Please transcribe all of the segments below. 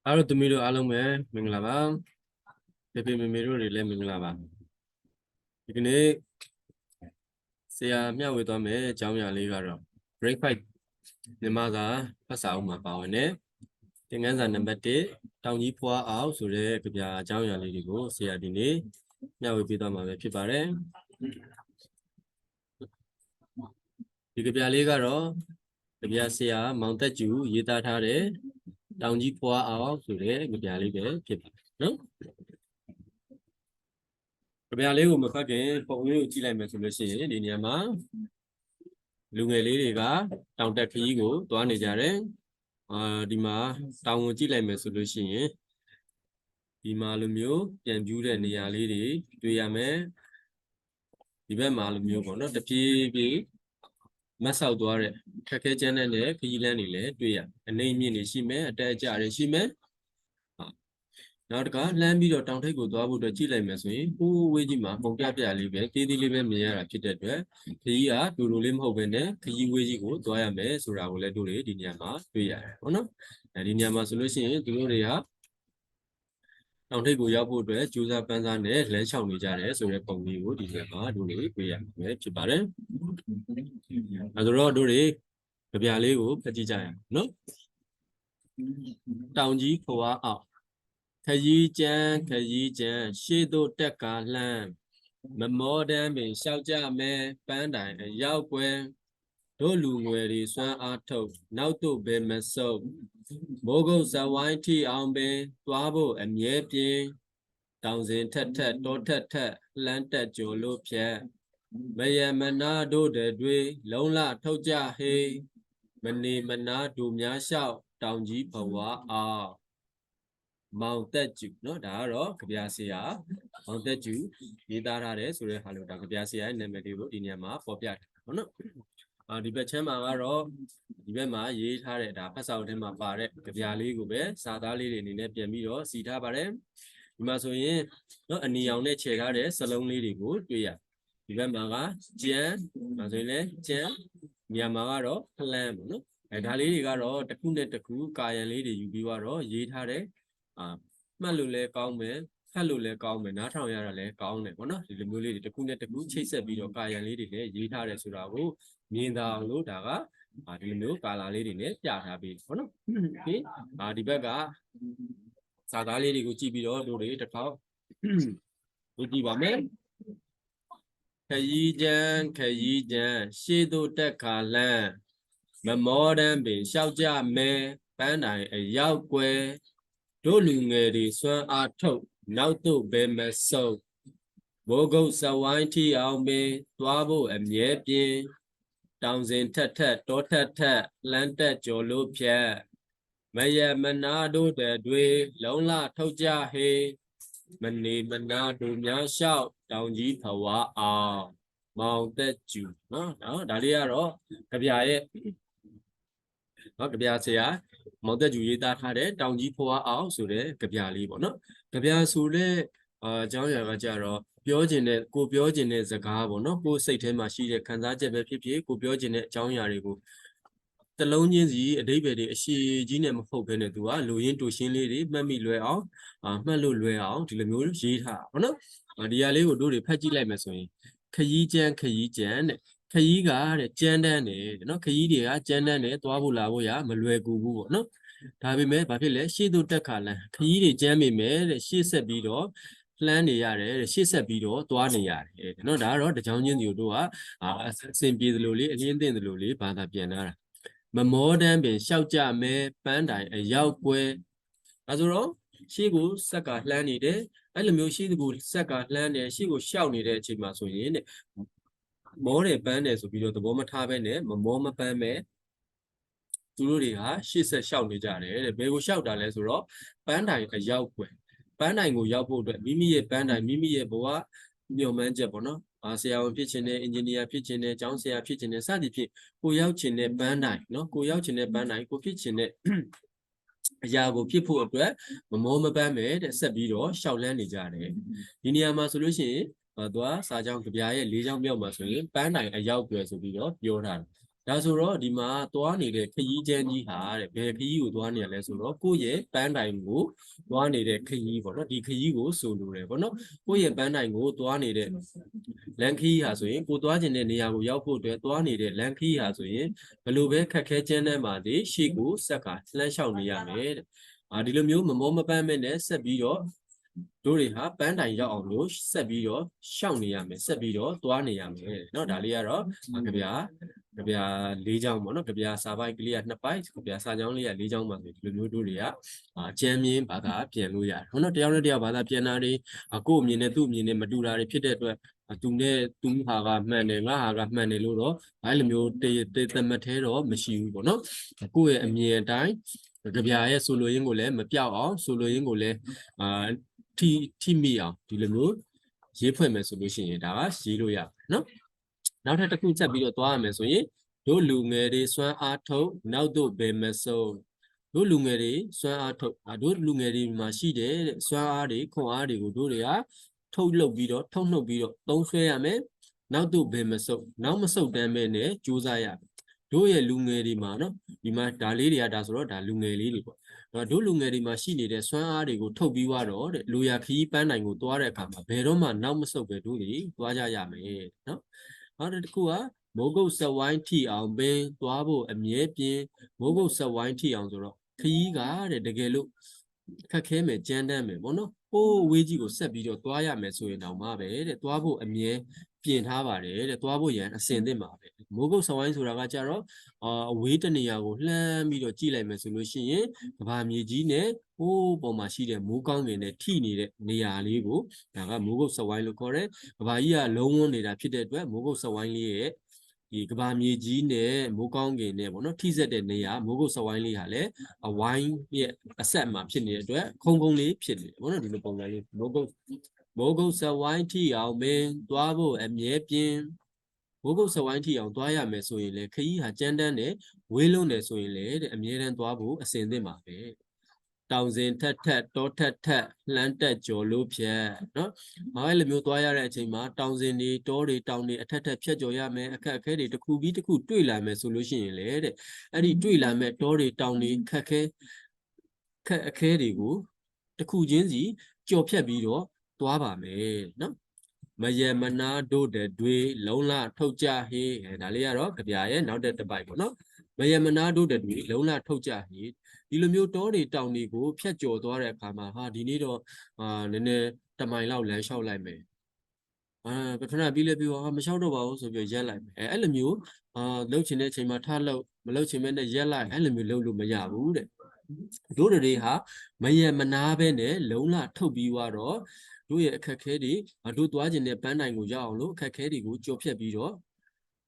အားလုံးသမီးတို့အားလုံးပဲမင်္ဂလာပါဖေဖေမေမေတို့တွေလည်းမင်္ဂလာပါဒီကနေ့ဆရာမျှဝေသွားမယ်အကြောင်းအရာလေးကတော့ break fight မြန်မာစာဖတ်စာအုပ်မှာပါဝင်တဲ့သင်ခန်းစာနံပါတ်1တောင်ကြီးဖွားအောင်ဆိုတဲ့ကြပြအကြောင်းအရာလေးတွေကိုဆရာဒီနေ့မျှဝေပေးသွားမှာပဲဖြစ်ပါတယ်ဒီကြပြလေးကတော့ကြပြဆရာမောင်သက်ကျူရေးသားထားတဲ့တောင်ကြီးဖွားအောင်ဆိုတဲ့ကြပြလေးပဲဖြစ်ပါတယ်နော်ကြပြလေးကိုမဖတ်ခင်ပုံလေးကိုကြည့်လိုက်မယ်ဆိုလို့ရှိရင်ဒီနေရာမှာလူငယ်လေးတွေကတောင်တက်ခရီးကိုသွားနေကြတယ်ဒီမှာတောင်ကိုကြည့်လိုက်မယ်ဆိုလို့ရှိရင်ဒီမှာလိုမျိုးပြန်ပြူးတဲ့နေရာလေးတွေတွေ့ရမယ်ဒီဘက်မှာလိုမျိုးပေါ့နော်တပြေးပြေးမတ်ဆောက်သွားတဲ့ခက်ခဲကျန်းတဲ့ခရီးလမ်းတွေလည်းတွေ့ရအနေမြင့်တွေရှိမယ်အတက်အကျတွေရှိမယ်နောက်တစ်ခါလှမ်းပြီးတော့တောင်ထိပ်ကိုသွားဖို့အတွက်ကြည့်လိုက်မယ်ဆိုရင်ဟိုးဝေးကြီးမှာပုံပြပြလေးပဲတေးသေးလေးပဲမြင်ရတာဖြစ်တဲ့အတွက်ခရီးကတူတူလေးမဟုတ်ဘဲနဲ့ခရီးဝေးကြီးကိုသွားရမယ်ဆိုတာကိုလည်းတို့တွေဒီနေရာမှာတွေ့ရတယ်ပေါ့နော်ဒီနေရာမှာဆိုလို့ရှိရင်သူတို့တွေကတောင်ထိပ်ကိုရောက်ဖို့အတွက်ကြိုးစားပန်းစားနဲ့လမ်းလျှောက်နေကြတယ်ဆိုတဲ့ပုံလေးကိုဒီနေရာမှာတို့တွေတွေ့ရမယ်ဖြစ်ပါတယ်အဲဆိုတော့တို့တွေကြပြလေးကိုဖတ်ကြည့်ကြရအောင်နော်တောင်ကြီးဖွာအောင်ခရီးကျန်းရှေ့သို့တက်ကားလှမ်းမမောတမ်းပင်ရှောက်ကြမယ်ပန်းတိုင်အရောက်ကွယ်တို့လူငွယ်တွေစွမ်းအားထုတ်နောက်သို့ပဲမဆုပ်မိုးကုတ်ဇဝိုင်းထီအောင်ပင်သွားဖို့အမြဲပြင်းတောင်စဉ်ထက်တောထက်လှမ်းတက်ကြိုလို့ဖြတ်မယမနာတို့တွေလုံးလထုတ်ကြဟေးမနေမနာတို့များလျှောက်တောင်ကြီးဘဝအောင်မောင်သက်ကျူเนาะဒါကတော့ကြပြဆရာမောင်သက်ကျူရေးသားထားတယ်ဆိုတဲ့ဟာလို့ဒါကြပြဆရာရဲ့နာမည်လေးကိုဒီနေရာမှာပေါ်ပြထားပါဘောเนาะဒီဘက်ချမ်းမှာကတော့ဒီဘက်မှာရေးထားတဲ့ဒါဖတ်စာအုပ်ထဲမှာပါတဲ့ကြပြလေးကိုပဲစာသားလေးတွေအနေနဲ့ပြန်ပြီးတော့စီထားပါတယ်ဒီမှာဆိုရင်เนาะအနီအောင်နဲ့ခြေထားတဲ့စလုံးလေးတွေကိုတွေ့ရဒီဘက်မှာကကျန်းဒါဆိုရင်လည်းကျန်းညမှာကတော့ဖလန်းပေါ့เนาะဒါလေးတွေကတော့တစ်ခုနဲ့တစ်ခုကာယံလေးတွေယူပြီးတော့ရေးထားတဲ့မှတ်လို့လည်းကောင်းမယ်ဖတ်လို့လည်းကောင်းမယ်နားထောင်ရတာလည်းကောင်းတယ်ပေါ့နော်ဒီလိုမျိုးလေးတွေတစ်ခုနဲ့တစ်ခုချိတ်ဆက်ပြီးတော့ကာယံလေးတွေလည်းရေးထားတယ်ဆိုတာကိုမြင်သာအောင်လို့ဒါကဒီလိုမျိုးကာလာလေးတွေနဲ့ပြထားပြီးပေါ့နော်ဒီဘက်ကစာသားလေးတွေကိုကြည့်ပြီးတော့တို့တွေတစ်ခေါက်ကြည့်ပါမယ်ခရီးကျန်းရှေ့သို့တက်ခါလန်းမမောတမ်းပင်ရှောက်ကြမယ်ပန်းတိုင်အရောက်ကွယ်တို့လူငယ်တွေစွမ်းအားထုတ်နောက်သို့ပဲမဆုပ်မိုးကုတ်ဇဝိုင်းထီအောင်ပင်သွားဖို့အမြဲပြင်းတောင်စဉ်ထက်တောထက်လှမ်းတက်ကြော်လို့ဖြတ်မယမနာတို့တွေလုံးလထုတ်ကြဟေမနေမနာတို့များလျှောက်တောင်ကြီးဘဝအောင်မောင်သက်ကျူเนาะဒါလေးကတော့ကြပြရဲ့ကြပြဆရာမောင်သက်ကျူရေးသားထားတဲ့တောင်ကြီးဖွားအောင်ဆိုတဲ့ကြပြလေးပေါ့နော်ကြပြဆိုတဲ့အကြောင်းအရာကကြတော့ပြောခြင်းတဲ့ကိုပြောခြင်းတဲ့စကားပေါ့နော်ကိုစိတ်ထဲမှာရှိတဲ့ခံစားချက်ပဲဖြစ်ဖြစ်ကိုပြောခြင်းတဲ့အကြောင်းအရာတွေကိုတလုံးချင်းစီအဓိပ္ပာယ်တွေအရှိကြီးနဲ့မဟုတ်ဘဲနဲ့သူကလူရင်းတူရှင်းလေးတွေမှတ်မိလွယ်အောင်မှတ်လို့လွယ်အောင်ဒီလိုမျိုးရေးထားပေါ့နော်ဒီဟာလေးကိုတို့တွေဖတ်ကြည့်လိုက်မယ်ဆိုရင်ခရီးကျန်းတဲ့ခရီးကတဲ့ကြမ်းတမ်းတယ်နော်ခရီးတွေကကြမ်းတမ်းတယ်သွားဖို့လာဖို့ရမလွယ်ကူဘူးပေါ့နော်ဒါပေမဲ့ဘာဖြစ်လဲရှေ့သို့တက်ခါလန်းခရီးတွေကြမ်းပေမဲ့တဲ့ရှေ့ဆက်ပြီးတော့လှမ်းနေရတယ်တဲ့ရှေ့ဆက်ပြီးတော့သွားနေရတယ်နော်ဒါကတော့တကြောင်ချင်းစီတို့ကအစင်ပြေသလိုလေးအလင်းသင့်သလိုလေးဘာသာပြန်လာတာမမောတမ်းပင်ရှောက်ကြမယ်ပန်းတိုင်အရောက်ကွယ်ဒါဆိုတော့ရှေ့ကိုဆက်ကလှမ်းနေတယ်အဲ့လိုမျိုးရှေ့ကိုဆက်ကလှမ်းတယ်ရှေ့ကိုရှောက်နေတဲ့အချိန်မှာဆိုရင်တဲ့မောတယ်ပန်းတယ်ဆိုပြီးတော့သဘောမထားဘဲနဲ့မမောမပန်းပဲသူတို့တွေကရှေ့ဆက်လျှောက်နေကြတယ်တဲ့ဘယ်ကိုလျှောက်တာလဲဆိုတော့ပန်းတိုင်အရောက်ကွယ်ပန်းတိုင်ကိုရောက်ဖို့အတွက်မိမိရဲ့ပန်းတိုင်မိမိရဲ့ဘဝမျှော်မှန်းချက်ပေါ့နော်ဆရာဝန်ဖြစ်ချင်တယ်အင်ဂျင်နီယာဖြစ်ချင်တယ်ကျောင်းဆရာဖြစ်ချင်တယ်စသည်ဖြင့်ကိုရောက်ချင်တဲ့ပန်းတိုင်နော်ကိုရောက်ချင်တဲ့ပန်းတိုင်ကိုဖြစ်ချင်တဲ့အရာကိုဖြစ်ဖို့အတွက်မမောမပန်းပဲတဲ့ဆက်ပြီးတော့ရှောက်လန်းနေကြတယ်ဒီနေရာမှာဆိုလို့ရှိရင်သူကစာကြောင်းကြပြရဲ့၄ကြောင်းမြောက်မှာဆိုရင်ပန်းတိုင်အရောက်ွယ်ဆိုပြီးတော့ပြောထားတယ် ဒါဆိုတော့ဒီမှာသွားနေတဲ့ခရီးချမ်းကြီးဟာတဲ့ဘယ်ခရီးကိုသွားနေရလဲဆိုတော့ကိုယ့်ရဲ့ပန်းတိုင်ကိုသွားနေတဲ့ခရီးပေါ့နော်ဒီခရီးကိုဆိုလိုတယ်ပေါ့နော်ကိုယ့်ရဲ့ပန်းတိုင်ကိုသွားနေတဲ့လမ်းခရီးဟာဆိုရင်ကိုသွားခြင်းတဲ့နေရာကိုရောက်ဖို့အတွက်သွားနေတဲ့လမ်းခရီးဟာဆိုရင်ဘယ်လိုပဲခက်ခဲချမ်းတဲ့မှာဒီရှေ့ကိုဆက်ကလှမ်းလျှောက်နေရမယ်တဲ့ဒီလိုမျိုးမမောမပန်းမဲ့နဲ့ဆက်ပြီးတော့တို့တွေဟာပန်းတိုင်ရောက်အောင်လို့ဆက်ပြီးတော့ရှောက်နေရမယ်ဆက်ပြီးတော့သွားနေရမယ်เนาะဒါလေးကတော့ကြပြကြပြ၄ချောင်းပေါ့နော်ကြပြစာပိုက်ကလေးက2ပိုက်ကြပြစာချောင်းလေးက4ချောင်းပါဆိုဒီလိုမျိုးတို့တွေကအကျမ်းမြင့်ဘာသာပြန်လို့ရတယ်ဟုတ်နော်တယောက်နဲ့တယောက်ဘာသာပြန်တာတွေကိုယ့်အမြင်နဲ့သူ့အမြင်နဲ့မတူတာတွေဖြစ်တဲ့အတွက်သူနဲ့သူဟာကမှန်တယ်ငါဟာကမှန်တယ်လို့တော့အဲ့လိုမျိုးတေးသမတ်သေးတော့မရှိဘူးပေါ့နော်ကိုယ့်ရဲ့အမြင်အတိုင်းကြပြရဲ့ဆိုလိုရင်းကိုလည်းမပြောက်အောင်ဆိုလိုရင်းကိုလည်းထိမိအောင်ဒီလိုမျိုးရေးဖွဲ့မယ်ဆိုလို့ရှိရင်ဒါကရေးလို့ရနော်နောက်ထပ်တစ်ခုချက်ပြီးတော့သွားရမယ်ဆိုရင်တို့လူငယ်တွေစွမ်းအားထုတ်နောက်တို့ဘယ်မဆုံးတို့လူငယ်တွေစွမ်းအားထုတ်တို့လူငယ်တွေမှာရှိတဲ့စွမ်းအားတွေခွန်အားတွေကိုတို့တွေကထုတ်လုပ်ပြီးတော့ထုတ်နှုတ်ပြီးတော့သုံးဆွဲရမယ်နောက်တို့ဘယ်မဆုံးနောက်မဆုတ်တမ်းမဲ့နဲ့ကြိုးစားရတို့ရဲ့လူငယ်တွေမှာနော်ဒီမှာဒါလေးတွေကဒါဆိုတော့ဒါလူငယ်လေးတွေပေါ့တို့လူငယ်တွေမှာရှိနေတဲ့စွမ်းအားတွေကိုထုတ်ပြီးတော့တဲ့လူရခီးပန်းနိုင်ကိုသွားတဲ့အခါမှာဘယ်တော့မှနောက်မဆုတ်ပဲတို့တွေသွားကြရမယ်နော်နောက်တစ်ခုကမိုးကုတ်ဆက်ဝိုင်းထီအောင်ပင်သွားဖို့အမြဲပြင်းမိုးကုတ်ဆက်ဝိုင်းထီအောင်ဆိုတော့ခီးကတဲ့တကယ်လို့ခက်ခဲမယ်ကြမ်းတမ်းမယ်ပေါ့နော်ဟိုးဝေးကြီးကိုဆက်ပြီးတော့သွားရမယ်ဆိုရင်တော့မှပဲတဲ့သွားဖို့အမြဲပြင်ထားပါတယ်တဲ့သွားဖို့ရန်အစင်သင့်ပါပဲမိုးကုတ်ဆက်ဝိုင်းဆိုတာကကြတော့အဝေးတနေရာကိုလှမ်းပြီးတော့ကြည့်လိုက်မယ်ဆိုလို့ရှိရင်ကဘာမြေကြီးနဲ့ဟိုးပေါ်မှာရှိတဲ့မိုးကောင်းကင်နဲ့ထိနေတဲ့နေရာလေးကိုဒါကမိုးကုတ်ဆက်ဝိုင်းလို့ခေါ်တယ်ကဘာကြီးကလုံးဝန်းနေတာဖြစ်တဲ့အတွက်မိုးကုတ်ဆက်ဝိုင်းလေးရဲ့ဒီကဘာမြေကြီးနဲ့မိုးကောင်းကင်နဲ့ပေါ့နော်ထိစက်တဲ့နေရာမိုးကုတ်ဆက်ဝိုင်းလေးဟာလည်းအဝိုင်းရဲ့အဆက်မှာဖြစ်နေတဲ့အတွက်ခုံခုံလေးဖြစ်နေတယ်ပေါ့နော်ဒီလိုပုံစံလေးမိုးကုတ်ဆက်ဝိုင်းထိအောင်မင်းသွားဖို့အမြဲပြင်းမိုးကုတ်ဆက်ဝိုင်းထိအောင်သွားရမယ်ဆိုရင်လေခရီးဟာကြမ်းတမ်းတယ်ဝေးလုံးတယ်ဆိုရင်လေတဲ့အမြဲတမ်းသွားဖို့အစင်သင့်ပါပဲတောင်စဉ်ထက်တောထက်လှမ်းတက်ကြော်လို့ဖြတ်နော်အဲ့လိုမျိုးသွားရတဲ့အချိန်မှာတောင်စဉ်တွေတောတွေတောင်တွေအထက်ဖြတ်ကျော်ရမယ်အခက်အခဲတွေတစ်ခုပြီးတစ်ခုတွေ့လာမယ်ဆိုလို့ရှိရင်လေတဲ့အဲ့ဒီတွေ့လာမဲ့တောတွေတောင်တွေခက်အခဲတွေကိုတစ်ခုချင်းစီကြော်ဖြတ်ပြီးတော့သွားပါမယ်နော်မယမနာတို့တွေလုံလထုတ်ကြဟေးဒါလေးကတော့ကြပြရဲ့နောက်တစ်ပိုက်ပေါ့နော်မယမနာတို့တွေလုံလထုတ်ကြဟေးဒီလိုမျိုးတောတွေတောင်တွေကိုဖြတ်ကျော်သွားတဲ့အခါမှာဟာဒီနေ့တော့နည်းနည်းတမိုင်လောက်လမ်းလျှောက်လိုက်မယ်ပထမပြီးလဲပြီးတော့မလျှောက်တော့ပါဘူးဆိုပြီးရက်လိုက်မယ်အဲ့လိုမျိုးလှုပ်ချင်တဲ့အချိန်မှာထားလှုပ်မလှုပ်ချင်မဲ့နဲ့ရက်လိုက်အဲ့လိုမျိုးလှုပ်လို့မရဘူးတဲ့တို့တွေဟာမယမနာပဲနဲ့လုံလထုတ်ပြီးတော့တို့ရဲ့အခက်ခဲတွေတို့သွားခြင်းတဲ့ပန်းတိုင်ကိုရောက်အောင်လို့အခက်ခဲတွေကိုကြော်ဖြတ်ပြီးတော့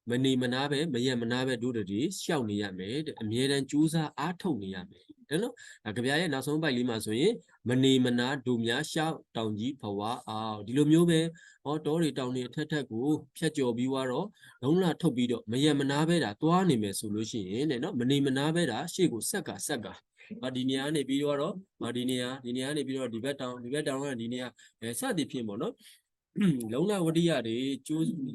မနေမနာပဲမယမနာပဲတို့တွေရှောက်နေရမယ်တဲ့အမြဲတမ်းကြိုးစားအားထုတ်နေရမယ်နော်ကြပြရဲ့နောက်ဆုံးပိုက်လေးမှာဆိုရင်မနေမနာဒုများရှောက်တောင်ကြီးဘဝအောင်ဒီလိုမျိုးပဲတောတွေတောင်တွေအထက်ကိုဖြတ်ကျော်ပြီးတော့လုံးလထုတ်ပြီးတော့မယမနာပဲဒါသွားနေမယ်ဆိုလို့ရှိရင်တဲ့နော်မနေမနာပဲဒါရှေ့ကိုဆက်ကဒီနေရာနေပြီးတော့ဒီနေရာနေပြီးတော့ဒီဘက်တောင်ကဒီနေရာစသည်ဖြင့်ပေါ့နော်လုံလဝတ္တိယတွေ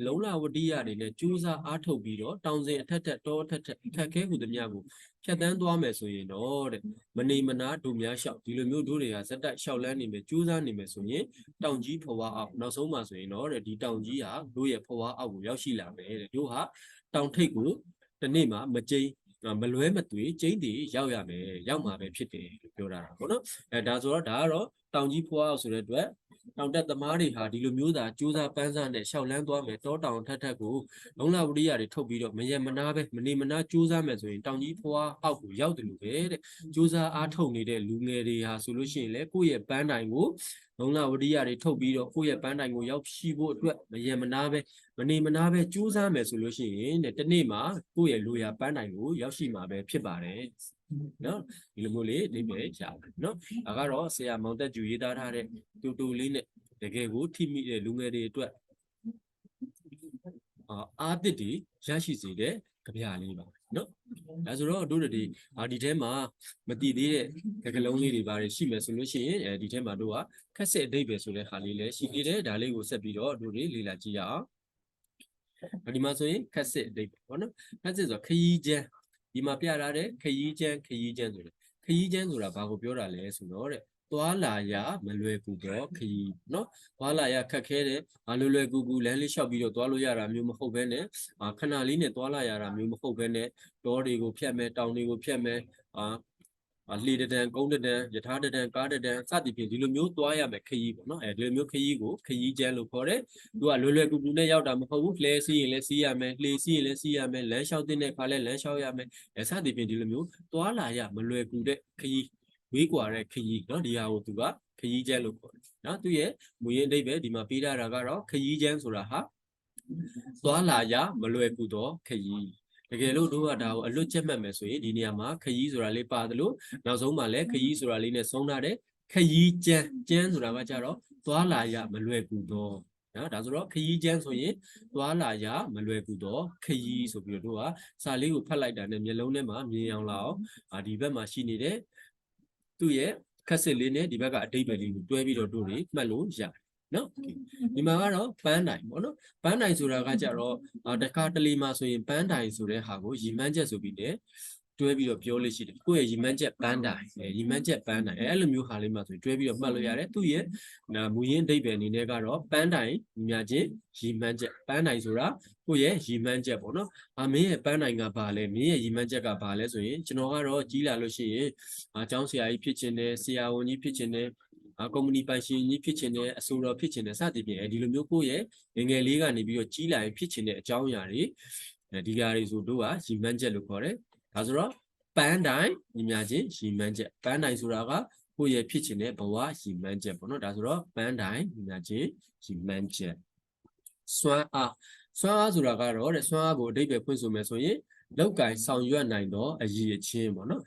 လုံလဝတ္တိယတွေနဲ့ကျိုးစားအားထုတ်ပြီးတော့တောင်စဉ်အထက်တောအထက်ခက်ခဲဟုသမျှကိုဖြတ်တန်းသွားမယ်ဆိုရင်တော့တဲ့မနေမနာတို့များလျှောက်ဒီလိုမျိုးတို့တွေကဇက်တိုက်လျှောက်လန်းနေမယ်ကျိုးစားနေမယ်ဆိုရင်တောင်ကြီးဖွာအောက်နောက်ဆုံးမှာဆိုရင်တော့တဲ့ဒီတောင်ကြီးဟာတို့ရဲ့ဖွာအောက်ကိုရောက်ရှိလာမယ်တဲ့တို့ဟာတောင်ထိပ်ကိုဒီနေ့မှာမကျိန်းမလွဲမသွေကျိန်းတည်ရောက်ရမယ်ရောက်မှာပဲဖြစ်တယ်လို့ပြောတာပေါ့နော်ဒါဆိုတော့ဒါကတော့တောင်ကြီးဖွာအောက်ဆိုတဲ့အတွက်တောင်တက်သမားတွေဟာဒီလိုမျိုးသာကြိုးစားပန်းစားနဲ့ရှောက်လန်းသွားမယ်တောတောင်ထက်ကိုလုံလဝရိယတွေထုတ်ပြီးတော့မယမနာပဲမနေမနာကြိုးစားမယ်ဆိုရင်တောင်ကြီးဖွာအောက်ကိုရောက်တယ်လို့ပဲတဲ့ကြိုးစားအားထုတ်နေတဲ့လူငယ်တွေဟာဆိုလို့ရှိရင်လေကိုယ့်ရဲ့ပန်းတိုင်ကိုလုံလဝရိယတွေထုတ်ပြီးတော့ကိုယ့်ရဲ့ပန်းတိုင်ကိုရောက်ရှိဖို့အတွက်မယမနာပဲမနေမနာပဲကြိုးစားမယ်ဆိုလို့ရှိရင်တဲ့တနေ့မှာကိုယ့်ရဲ့လူရပန်းတိုင်ကိုရောက်ရှိမှာပဲဖြစ်ပါတယ်နော်ဒီလိုမျိုးလေးအဓိပ္ပာယ်ရပါတယ်နော်ဒါကတော့ဆရာမောင်တက်ကျူရေးသားထားတဲ့တူလေးနဲ့တကယ်ကိုထိမိတဲ့လူငယ်တွေအတွက်အားသစ်တွေရရှိစေတဲ့ကြပြလေးပါနော်ဒါဆိုတော့တို့တွေဒီထဲမှာမတည်သေးတဲ့ကလုံးလေးတွေပါတယ်ရှိမယ်ဆိုလို့ရှိရင်ဒီထဲမှာတို့ကခက်ဆက်အဓိပ္ပာယ်ဆိုတဲ့ဟာလေးလည်းရှိသေးတယ်ဒါလေးကိုဆက်ပြီးတော့တို့တွေလေ့လာကြည့်ရအောင် ဒီမှာဆိုရင်ခက်စစ်အဓိပ္ပာယ်ပေါ့နော်ခက်စစ်ဆိုခရီးချမ်းဒီမှာပြထားတဲ့ခရီးချမ်းဆိုတယ်ခရီးချမ်းဆိုတာဘာကိုပြောတာလဲဆိုတော့တဲ့သွားလာရမလွယ်ကူတော့ခရီးနော်သွားလာရခက်ခဲတယ်လွယ်ကူကူလမ်းလေးလျှောက်ပြီးတော့သွားလို့ရတာမျိုးမဟုတ်ဘဲနဲ့ခဏလေးနဲ့သွားလာရတာမျိုးမဟုတ်ဘဲနဲ့တောတွေကိုဖြတ်မယ်တောင်တွေကိုဖြတ်မယ်လှေတံကုန်းတံယထာတံကားတံစသည်ဖြင့်ဒီလိုမျိုးသွားရမယ်ခရီးပေါ့နော်ဒီလိုမျိုးခရီးကိုခရီးချမ်းလို့ခေါ်တယ်သူကလွယ်ကူကူနဲ့ရောက်တာမဟုတ်ဘူးလှဲစီးရင်လည်းစီးရမယ်လှေစီးရင်လည်းစီးရမယ်လမ်းလျှောက်တဲ့ခါလည်းလမ်းလျှောက်ရမယ်စသည်ဖြင့်ဒီလိုမျိုးသွားလာရမလွယ်ကူတဲ့ခရီးဝေးကွာတဲ့ခရီးနော်ဒီဟာကိုသူကခရီးချမ်းလို့ခေါ်တယ်နော်သူရဲ့မူရင်းအဓိပ္ပာယ်ဒီမှာပေးထားတာကတော့ခရီးချမ်းဆိုတာဟာသွားလာရမလွယ်ကူတော့ခရီးတကယ်လို့တို့ကဒါကိုအလွတ်ချက်မှတ်မယ်ဆိုရင်ဒီနေရာမှာခရီးဆိုတာလေးပါတယ်လို့နောက်ဆုံးမှာလည်းခရီးဆိုတာလေးနဲ့ဆုံးထားတဲ့ခရီးကျန်းဆိုတာကကြတော့သွားလာရမလွယ်ကူတော့နော်ဒါဆိုတော့ခရီးကျန်းဆိုရင်သွားလာရမလွယ်ကူတော့ခရီးဆိုပြီးတော့တို့ကစာလေးကိုဖတ်လိုက်တာနဲ့မျက်လုံးထဲမှာမြင်အောင်လာအောင်ဒီဘက်မှာရှိနေတဲ့သူ့ရဲ့ခက်စစ်လေးနဲ့ဒီဘက်ကအဓိပ္ပာယ်လေးကိုတွဲပြီးတော့တို့တွေမှတ်လို့ရတယ်နော်ဒီမှာကတော့ပန်းတိုင်ပေါ့နော်ပန်းတိုင်ဆိုတာကကြတော့တခါတလေမှာဆိုရင်ပန်းတိုင်ဆိုတဲ့ဟာကိုရီမန်းချက်ဆိုပြီးねတွဲပြီးတော့ပြောလို့ရှိတယ်ကိုယ့်ရဲ့ရီမန်းချက်ပန်းတိုင်ရီမန်းချက်ပန်းတိုင်အဲ့လိုမျိုးဟာလေးမှာဆိုရင်တွဲပြီးတော့မှတ်လို့ရတယ်သူ့ရဲ့မူရင်းအဓိပ္ပာယ်အနေနဲ့ကတော့ပန်းတိုင်များချင်းရီမန်းချက်ပန်းတိုင်ဆိုတာကိုယ့်ရဲ့ရီမန်းချက်ပေါ့နော်မင်းရဲ့ပန်းတိုင်ကဘာလဲမင်းရဲ့ရီမန်းချက်ကဘာလဲဆိုရင်ကျွန်တော်ကတော့ကြီးလာလို့ရှိရင်ကျောင်းဆရာကြီးဖြစ်ချင်တယ်ဆရာဝန်ကြီးဖြစ်ချင်တယ်ကုမ္ပဏီပိုင်ရှင်ကြီးဖြစ်ချင်တယ်အဆိုတော်ဖြစ်ချင်တယ်စသည်ဖြင့်ဒီလိုမျိုးကိုယ့်ရဲ့ငယ်လေးကနေပြီးတော့ကြီးလာရင်ဖြစ်ချင်တဲ့အကြောင်းအရာတွေဒီဟာတွေဆိုတို့ကရီမန်းချက်လို့ခေါ်တယ်ဒါဆိုတော့ပန်းတိုင်ညီမချင်းရီမန်းချက်ပန်းတိုင်ဆိုတာကကိုယ့်ရဲ့ဖြစ်ချင်တဲ့ဘဝရီမန်းချက်ပေါ့နော်ဒါဆိုတော့ပန်းတိုင်ညီမချင်းရီမန်းချက်စွမ်းအားဆိုတာကတော့တဲ့စွမ်းအားကိုအဓိပ္ပာယ်ဖွင့်ဆိုမယ်ဆိုရင်လောက်ကင်ဆောင်ရွက်နိုင်တော့အရည်အချင်းပေါ့နော်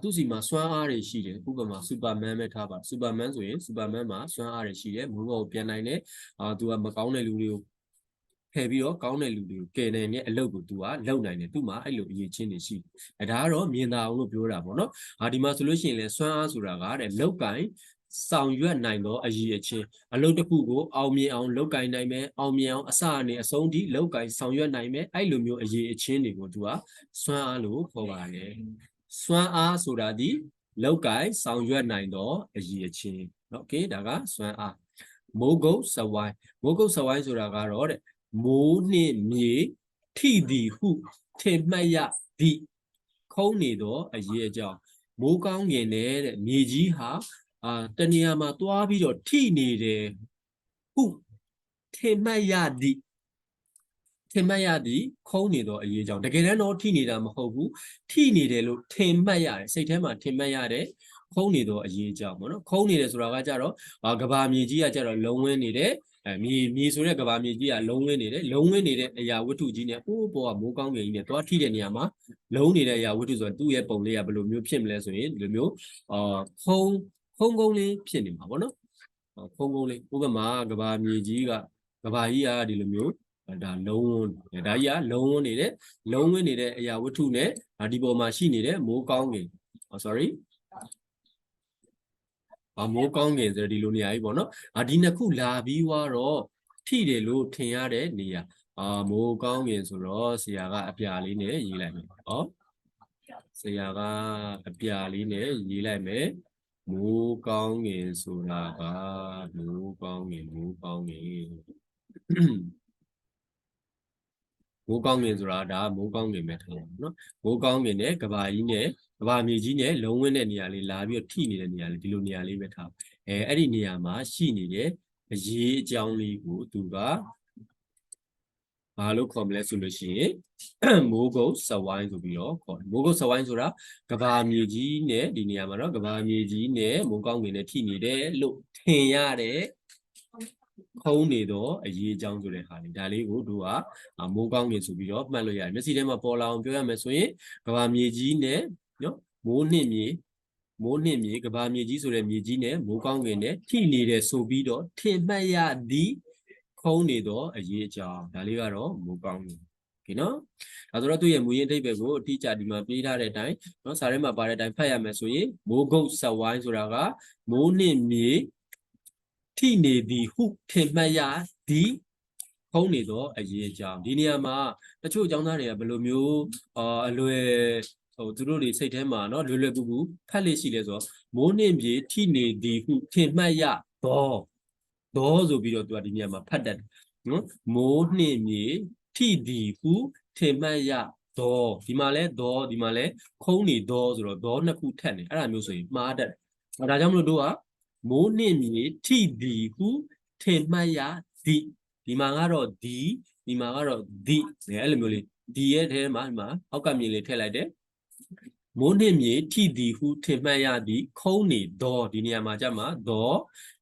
သူစီမှာစွမ်းအားတွေရှိတယ်ဥပမာစူပါမန်ပဲထားပါစူပါမန်ဆိုရင်စူပါမန်မှာစွမ်းအားတွေရှိတယ်မိုးပေါ်ကိုပြန်နိုင်တယ်သူကမကောင်းတဲ့လူတွေကိုဖယ်ပြီးတော့ကောင်းတဲ့လူတွေကိုကယ်နိုင်တဲ့အလုပ်ကိုသူကလုပ်နိုင်တယ်သူ့မှာအဲ့လိုအရေးချင်းတွေရှိတယ်ဒါကတော့မြင်သာအောင်လို့ပြောတာပေါ့နော်ဒီမှာဆိုလို့ရှိရင်လဲစွမ်းအားဆိုတာကတဲ့လောက်ကင်ဆောင်ရွက်နိုင်တော့အရည်အချင်းအလုပ်တစ်ခုကိုအောင်မြင်အောင်လောက်ကင်နိုင်မယ်အောင်မြင်အောင်အစအနေအဆုံးထိလောက်ကင်ဆောင်ရွက်နိုင်မယ်အဲ့လိုမျိုးအရည်အချင်းတွေကိုသူကစွမ်းအားလို့ခေါ်ပါတယ်စွမ်းအားဆိုတာဒီလောက်ကင်ဆောင်ရွက်နိုင်တော့အရည်အချင်းเนาะโอเคဒါကစွမ်းအားမိုးကုတ်စဝိုင်းဆိုတာကတော့တဲ့မိုးနှင့်မြေထိသည်ဟုထင်မှတ်ရသည်ခုံးနေတော့အရေးအကြောင်းမိုးကောင်းငင်တဲ့မြေကြီးဟာတနေရာမှာတွားပြီးတော့ထိနေတယ်ဟုထင်မှတ်ရသည်ခုံးနေတော့အရေးအကြောင်းတကယ်တမ်းတော့ထိနေတာမဟုတ်ဘူးထိနေတယ်လို့ထင်မှတ်ရတယ်စိတ်ထဲမှာထင်မှတ်ရတယ်ခုံးနေတော့အရေးအကြောင်းပေါ့နော်ခုံးနေတယ်ဆိုတာကကြတော့ကဘာမြေကြီးကကြတော့လုံးဝင်းနေတယ်မြေဆိုတဲ့ကဘာမြေကြီးကလုံးဝင်းနေတယ်လုံးဝင်းနေတဲ့အရာဝတ္ထုကြီးနဲ့ပေါ်ကမိုးကောင်းငယ်ကြီးနဲ့တွားထိတဲ့နေရာမှာလုံးနေတဲ့အရာဝတ္ထုဆိုတော့သူ့ရဲ့ပုံလေးကဘယ်လိုမျိုးဖြစ်မလဲဆိုရင်ဒီလိုမျိုးခုံးလေးဖြစ်နေမှာပေါ့နော်ခုံးလေးဥပမာကဘာမြေကြီးကကဘာကြီးကဒီလိုမျိုးဒါလုံးဝန်းဒါကြီးကလုံးဝန်းနေတဲ့အရာဝတ္ထုနဲ့ဒီပေါ်မှာရှိနေတဲ့မိုးကောင်းငယ် sorry မိုးကောင်းငယ်ဆိုဒီလိုနေရာကြီးပေါ့နော်ဒီနှစ်ခုလာပြီးတော့ထိတယ်လို့ထင်ရတဲ့နေရာမိုးကောင်းငယ်ဆိုတော့ဆရာကအပြာလေးနဲ့ရေးလိုက်မယ်ဟောဆရာကအပြာလေးနဲ့ရေးလိုက်မယ်မိုးကောင်းငယ်ဆိုတာကမိုးကောင်းငယ်မိုးကောင်းငယ်ဆိုတာဒါမိုးကောင်းငယ်ပဲထားပါနော်မိုးကောင်းငယ်နဲ့ကဘာကြီးနဲ့ကဘာမြေကြီးနဲ့လုံးဝင်းတဲ့နေရာလေးလာပြီးတော့ထိနေတဲ့နေရာလေးဒီလိုနေရာလေးပဲထားအဲ့ဒီနေရာမှာရှိနေတဲ့အရေးအကြောင်းလေးကိုသူကဘာလို့ခေါ်မလဲဆိုလို့ရှိရင်မိုးကုတ်စဝိုင်းဆိုပြီးတော့ခေါ်တယ်မိုးကုတ်စဝိုင်းဆိုတာကဘာမြေကြီးနဲ့ဒီနေရာမှာတော့ကဘာမြေကြီးနဲ့မိုးကောင်းငယ်နဲ့ထိနေတယ်လို့ထင်ရတဲ့ခုံးနေတော့အရေးအကြောင်းဆိုတဲ့ဟာလေးဒါလေးကိုတို့ကမိုးကောင်းငင်ဆိုပြီးတော့မှတ်လို့ရတယ်မျက်စိထဲမှာပေါ်လာအောင်ပြောရမယ်ဆိုရင်ကဘာမြေကြီးနဲ့နော်မိုးနှင့်မြေကဘာမြေကြီးဆိုတဲ့မြေကြီးနဲ့မိုးကောင်းငင်နဲ့ထိနေတယ်ဆိုပြီးတော့ထင်မှတ်ရသည်ခုံးနေတော့အရေးအကြောင်းဒါလေးကတော့မိုးကောင်းငင်โอเคနော်ဒါဆိုတော့သူ့ရဲ့မူရင်းအဓိပ္ပာယ်ကိုအတိအကျဒီမှာပေးထားတဲ့အတိုင်းနော်စာထဲမှာပါတဲ့အတိုင်းဖတ်ရမယ်ဆိုရင်မိုးကုတ်စဝိုင်းဆိုတာကမိုးနှင့်မြေထိနေသည်ဟုထင်မှတ်ရသည် ခုံးနေတော့အရေးအကြောင်းဒီနေရာမှာတချို့အကြောင်းသားတွေကဘယ်လိုမျိုးအလွယ်သူတို့တွေစိတ်ထဲမှာเนาะလွယ်လွယ်ကူကူဖတ်လို့ရှိလဲဆိုတော့မိုးနှင့်ပြေထိနေသည်ဟုထင်မှတ်ရတော့ဆိုပြီးတော့သူကဒီနေရာမှာဖတ်တတ်တယ်နော်မိုးနှင့်ပြေထိသည်ဟုထင်မှတ်ရတော့ဒီမှာလဲတော့ဒီမှာလဲခုံးနေတော့ဆိုတော့တော့နှစ်ခုထက်နေအဲ့ဒါမျိုးဆိုရင်မှားတတ်တယ်ဒါကြောင့်မလို့တို့ကမိုးနှင့်ပြေထိသည်ဟုထင်မှတ်ရသည်ဒီမှာကတော့ဒီမှာကတော့ဒီအဲ့လိုမျိုးလေးဒီရဲ့ထဲမှာဒီမှာအောက်ကမြင်လေးထည့်လိုက်တယ်မိုးနှင့်မြေထိသည်ဟုထင်မှတ်ရသည်ခုံးနေတော့ဒီနေရာမှာကြမှာတော့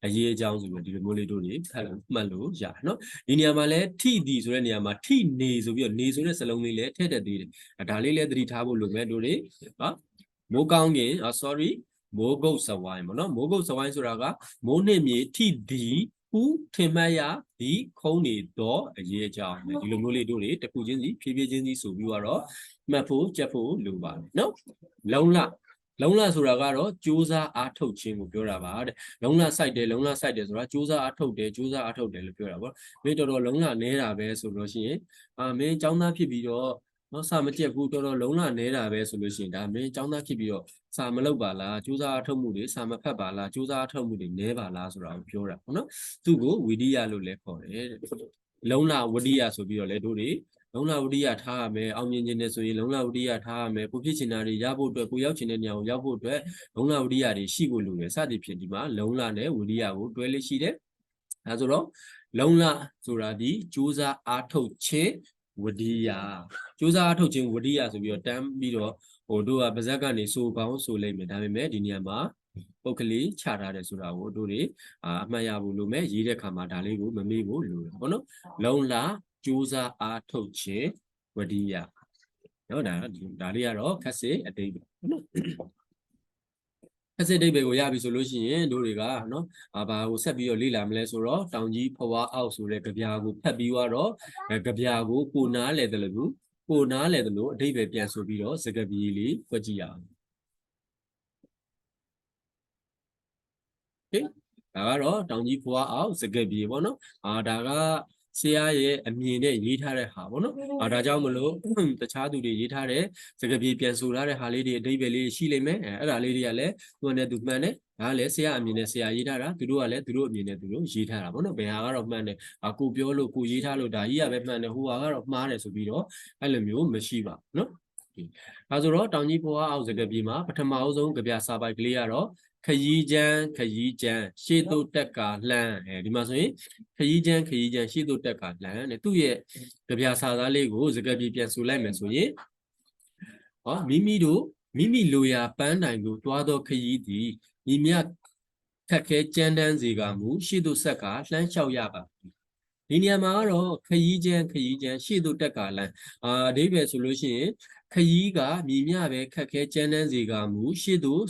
အရေးအကြောင်းဆိုပြီးဒီလိုမျိုးလေးတို့တွေဖတ်လို့မှတ်လို့ရနော်ဒီနေရာမှာလဲထိသည်ဆိုတဲ့နေရာမှာထိနေဆိုပြီးတော့နေဆိုတဲ့စလုံးလေးလည်းထည့်တတ်သေးတယ်ဒါလေးလည်းသတိထားဖို့လိုမယ်တို့တွေနော်မိုးကောင်းကင်sorry မိုးကုတ်စဝိုင်းပေါ့နော်မိုးကုတ်စဝိုင်းဆိုတာကမိုးနှင့်မြေထိသည်ဟုထင်မှတ်ရသည်ခုံးနေတော့အရေးအကြောင်းဒီလိုမျိုးလေးတို့တွေတစ်ခုချင်းစီဖြည်းဖြည်းချင်းစီဆိုပြီးတော့မှတ်ဖို့ကြက်ဖို့လိုပါတယ်နော်လုံလဆိုတာကတော့ကြိုးစားအားထုတ်ခြင်းကိုပြောတာပါတဲ့လုံလစိုက်တယ်ဆိုတာကြိုးစားအားထုတ်တယ်လို့ပြောတာပေါ့မင်းတော်တော်လုံလနေတာပဲဆိုလို့ရှိရင်မင်းចောင်းသားဖြစ်ပြီးတော့နော်စာမကြက်ဘူးတော်တော်လုံလနေတာပဲဆိုလို့ရှိရင်ဒါမင်းចောင်းသားဖြစ်ပြီးတော့စာမလုပ်ပါလားကြိုးစားအားထုတ်မှုတွေစာမဖတ်ပါလားကြိုးစားအားထုတ်မှုတွေနဲပါလားဆိုတာကိုပြောတာပေါ့နော်သူ့ကိုဝိရိယလို့လည်းခေါ်တယ်တဲ့လုံလဝရိယဆိုပြီးတော့လေတို့တွေလုံလဝရိယထားရမယ်အောင်မြင်ခြင်းနဲ့ဆိုရင်လုံလဝရိယထားရမယ်ကိုဖြစ်ချင်တာတွေရဖို့အတွက်ကိုရောက်ချင်တဲ့နေရာကိုရောက်ဖို့အတွက်လုံလဝရိယတွေရှိဖို့လိုတယ်စသည်ဖြင့်ဒီမှာလုံလနဲ့ဝရိယကိုတွဲလေးရှိတယ်ဒါဆိုတော့လုံလဆိုတာဒီကြိုးစားအားထုတ်ခြင်းဝရိယကြိုးစားအားထုတ်ခြင်းဝရိယဆိုပြီးတော့တန်းပြီးတော့တို့ကပါဇက်ကနေဆိုကောင်းဆိုလိုက်မယ်ဒါပေမဲ့ဒီနေရာမှာပုတ်ကလေးချထားတယ်ဆိုတာကိုတို့တွေအမှတ်ရဖို့လိုမယ်ရေးတဲ့ခါမှာဒါလေးကိုမမေ့ဖို့လိုတယ်ပေါ့နော်လုံလကြိုးစားအားထုတ်ခြင်းဝရိယနော်ဒါလေးကတော့ခက်စစ်အတိတ်ပဲနော်ခက်စစ်အတိတ်ပဲကိုရပြီဆိုလို့ရှိရင်တို့တွေကနော်ဘာကိုဆက်ပြီးတော့လေ့လာမလဲဆိုတော့တောင်ကြီးဖွားအောက်ဆိုတဲ့ကြပြာကိုဖတ်ပြီးတော့ကြပြာကိုကိုနားလဲတယ်လို့ကိုနားလဲတယ်လို့အတိတ်ပဲပြန်ဆိုပြီးတော့စကားပြေးလေးဖွက်ကြည့်ရအောင်ဟင်ဒါကတော့တောင်ကြီးဖွားအောက်စကားပြေးပေါ့နော်ဒါကဆရာရဲ့အမြင်နဲ့ရေးထားတဲ့ဟာပေါ့နော်ဒါကြောင့်မလို့တခြားသူတွေရေးထားတဲ့စကားပြေပြန်ဆိုထားတဲ့ဟာလေးတွေအဓိပ္ပာယ်လေးရှိလိမ့်မယ်အဲ့ဒါလေးတွေကလည်းသူနဲ့သူမှန်တယ်ဒါကလည်းဆရာအမြင်နဲ့ဆရာရေးထားတာသူတို့ကလည်းသူတို့အမြင်နဲ့သူတို့ရေးထားတာပေါ့နော်ဘယ်ဟာကတော့မှန်တယ်ကိုပြောလို့ကိုရေးထားလို့ဒါကြီးကပဲမှန်တယ်ဟိုဟာကတော့မှားတယ်ဆိုပြီးတော့အဲ့လိုမျိုးမရှိပါဘူးနော်ဒါဆိုတော့တောင်ကြီးဖွားအောက်စကားပြေမှာပထမအဆုံးကြပြစာပိုက်ကလေးကတော့ခရီးချမ်းရှေ့သို့တက်ကာလှမ်းဒီမှာဆိုရင်ခရီးချမ်းရှေ့သို့တက်ကာလှမ်းတဲ့သူ့ရဲ့ကြပြစာသားလေးကိုစကားပြေပြန်ဆိုလိုက်မယ်ဆိုရင်မိမိလိုရာပန်းတိုင်ကိုတွားသောခရီးသည်ညီမြခက်ခဲကြမ်းတမ်းစေကမူရှေ့သို့ဆက်ကလှမ်းလျှောက်ရပါဒီနေရာမှာကတော့ခရီးချမ်းရှေ့သို့တက်ကာလှမ်းအဓိပ္ပာယ်ဆိုလို့ရှိရင်ခရီးကညီမြပဲခက်ခဲကြမ်းတမ်းစေကမူရှေ့သို့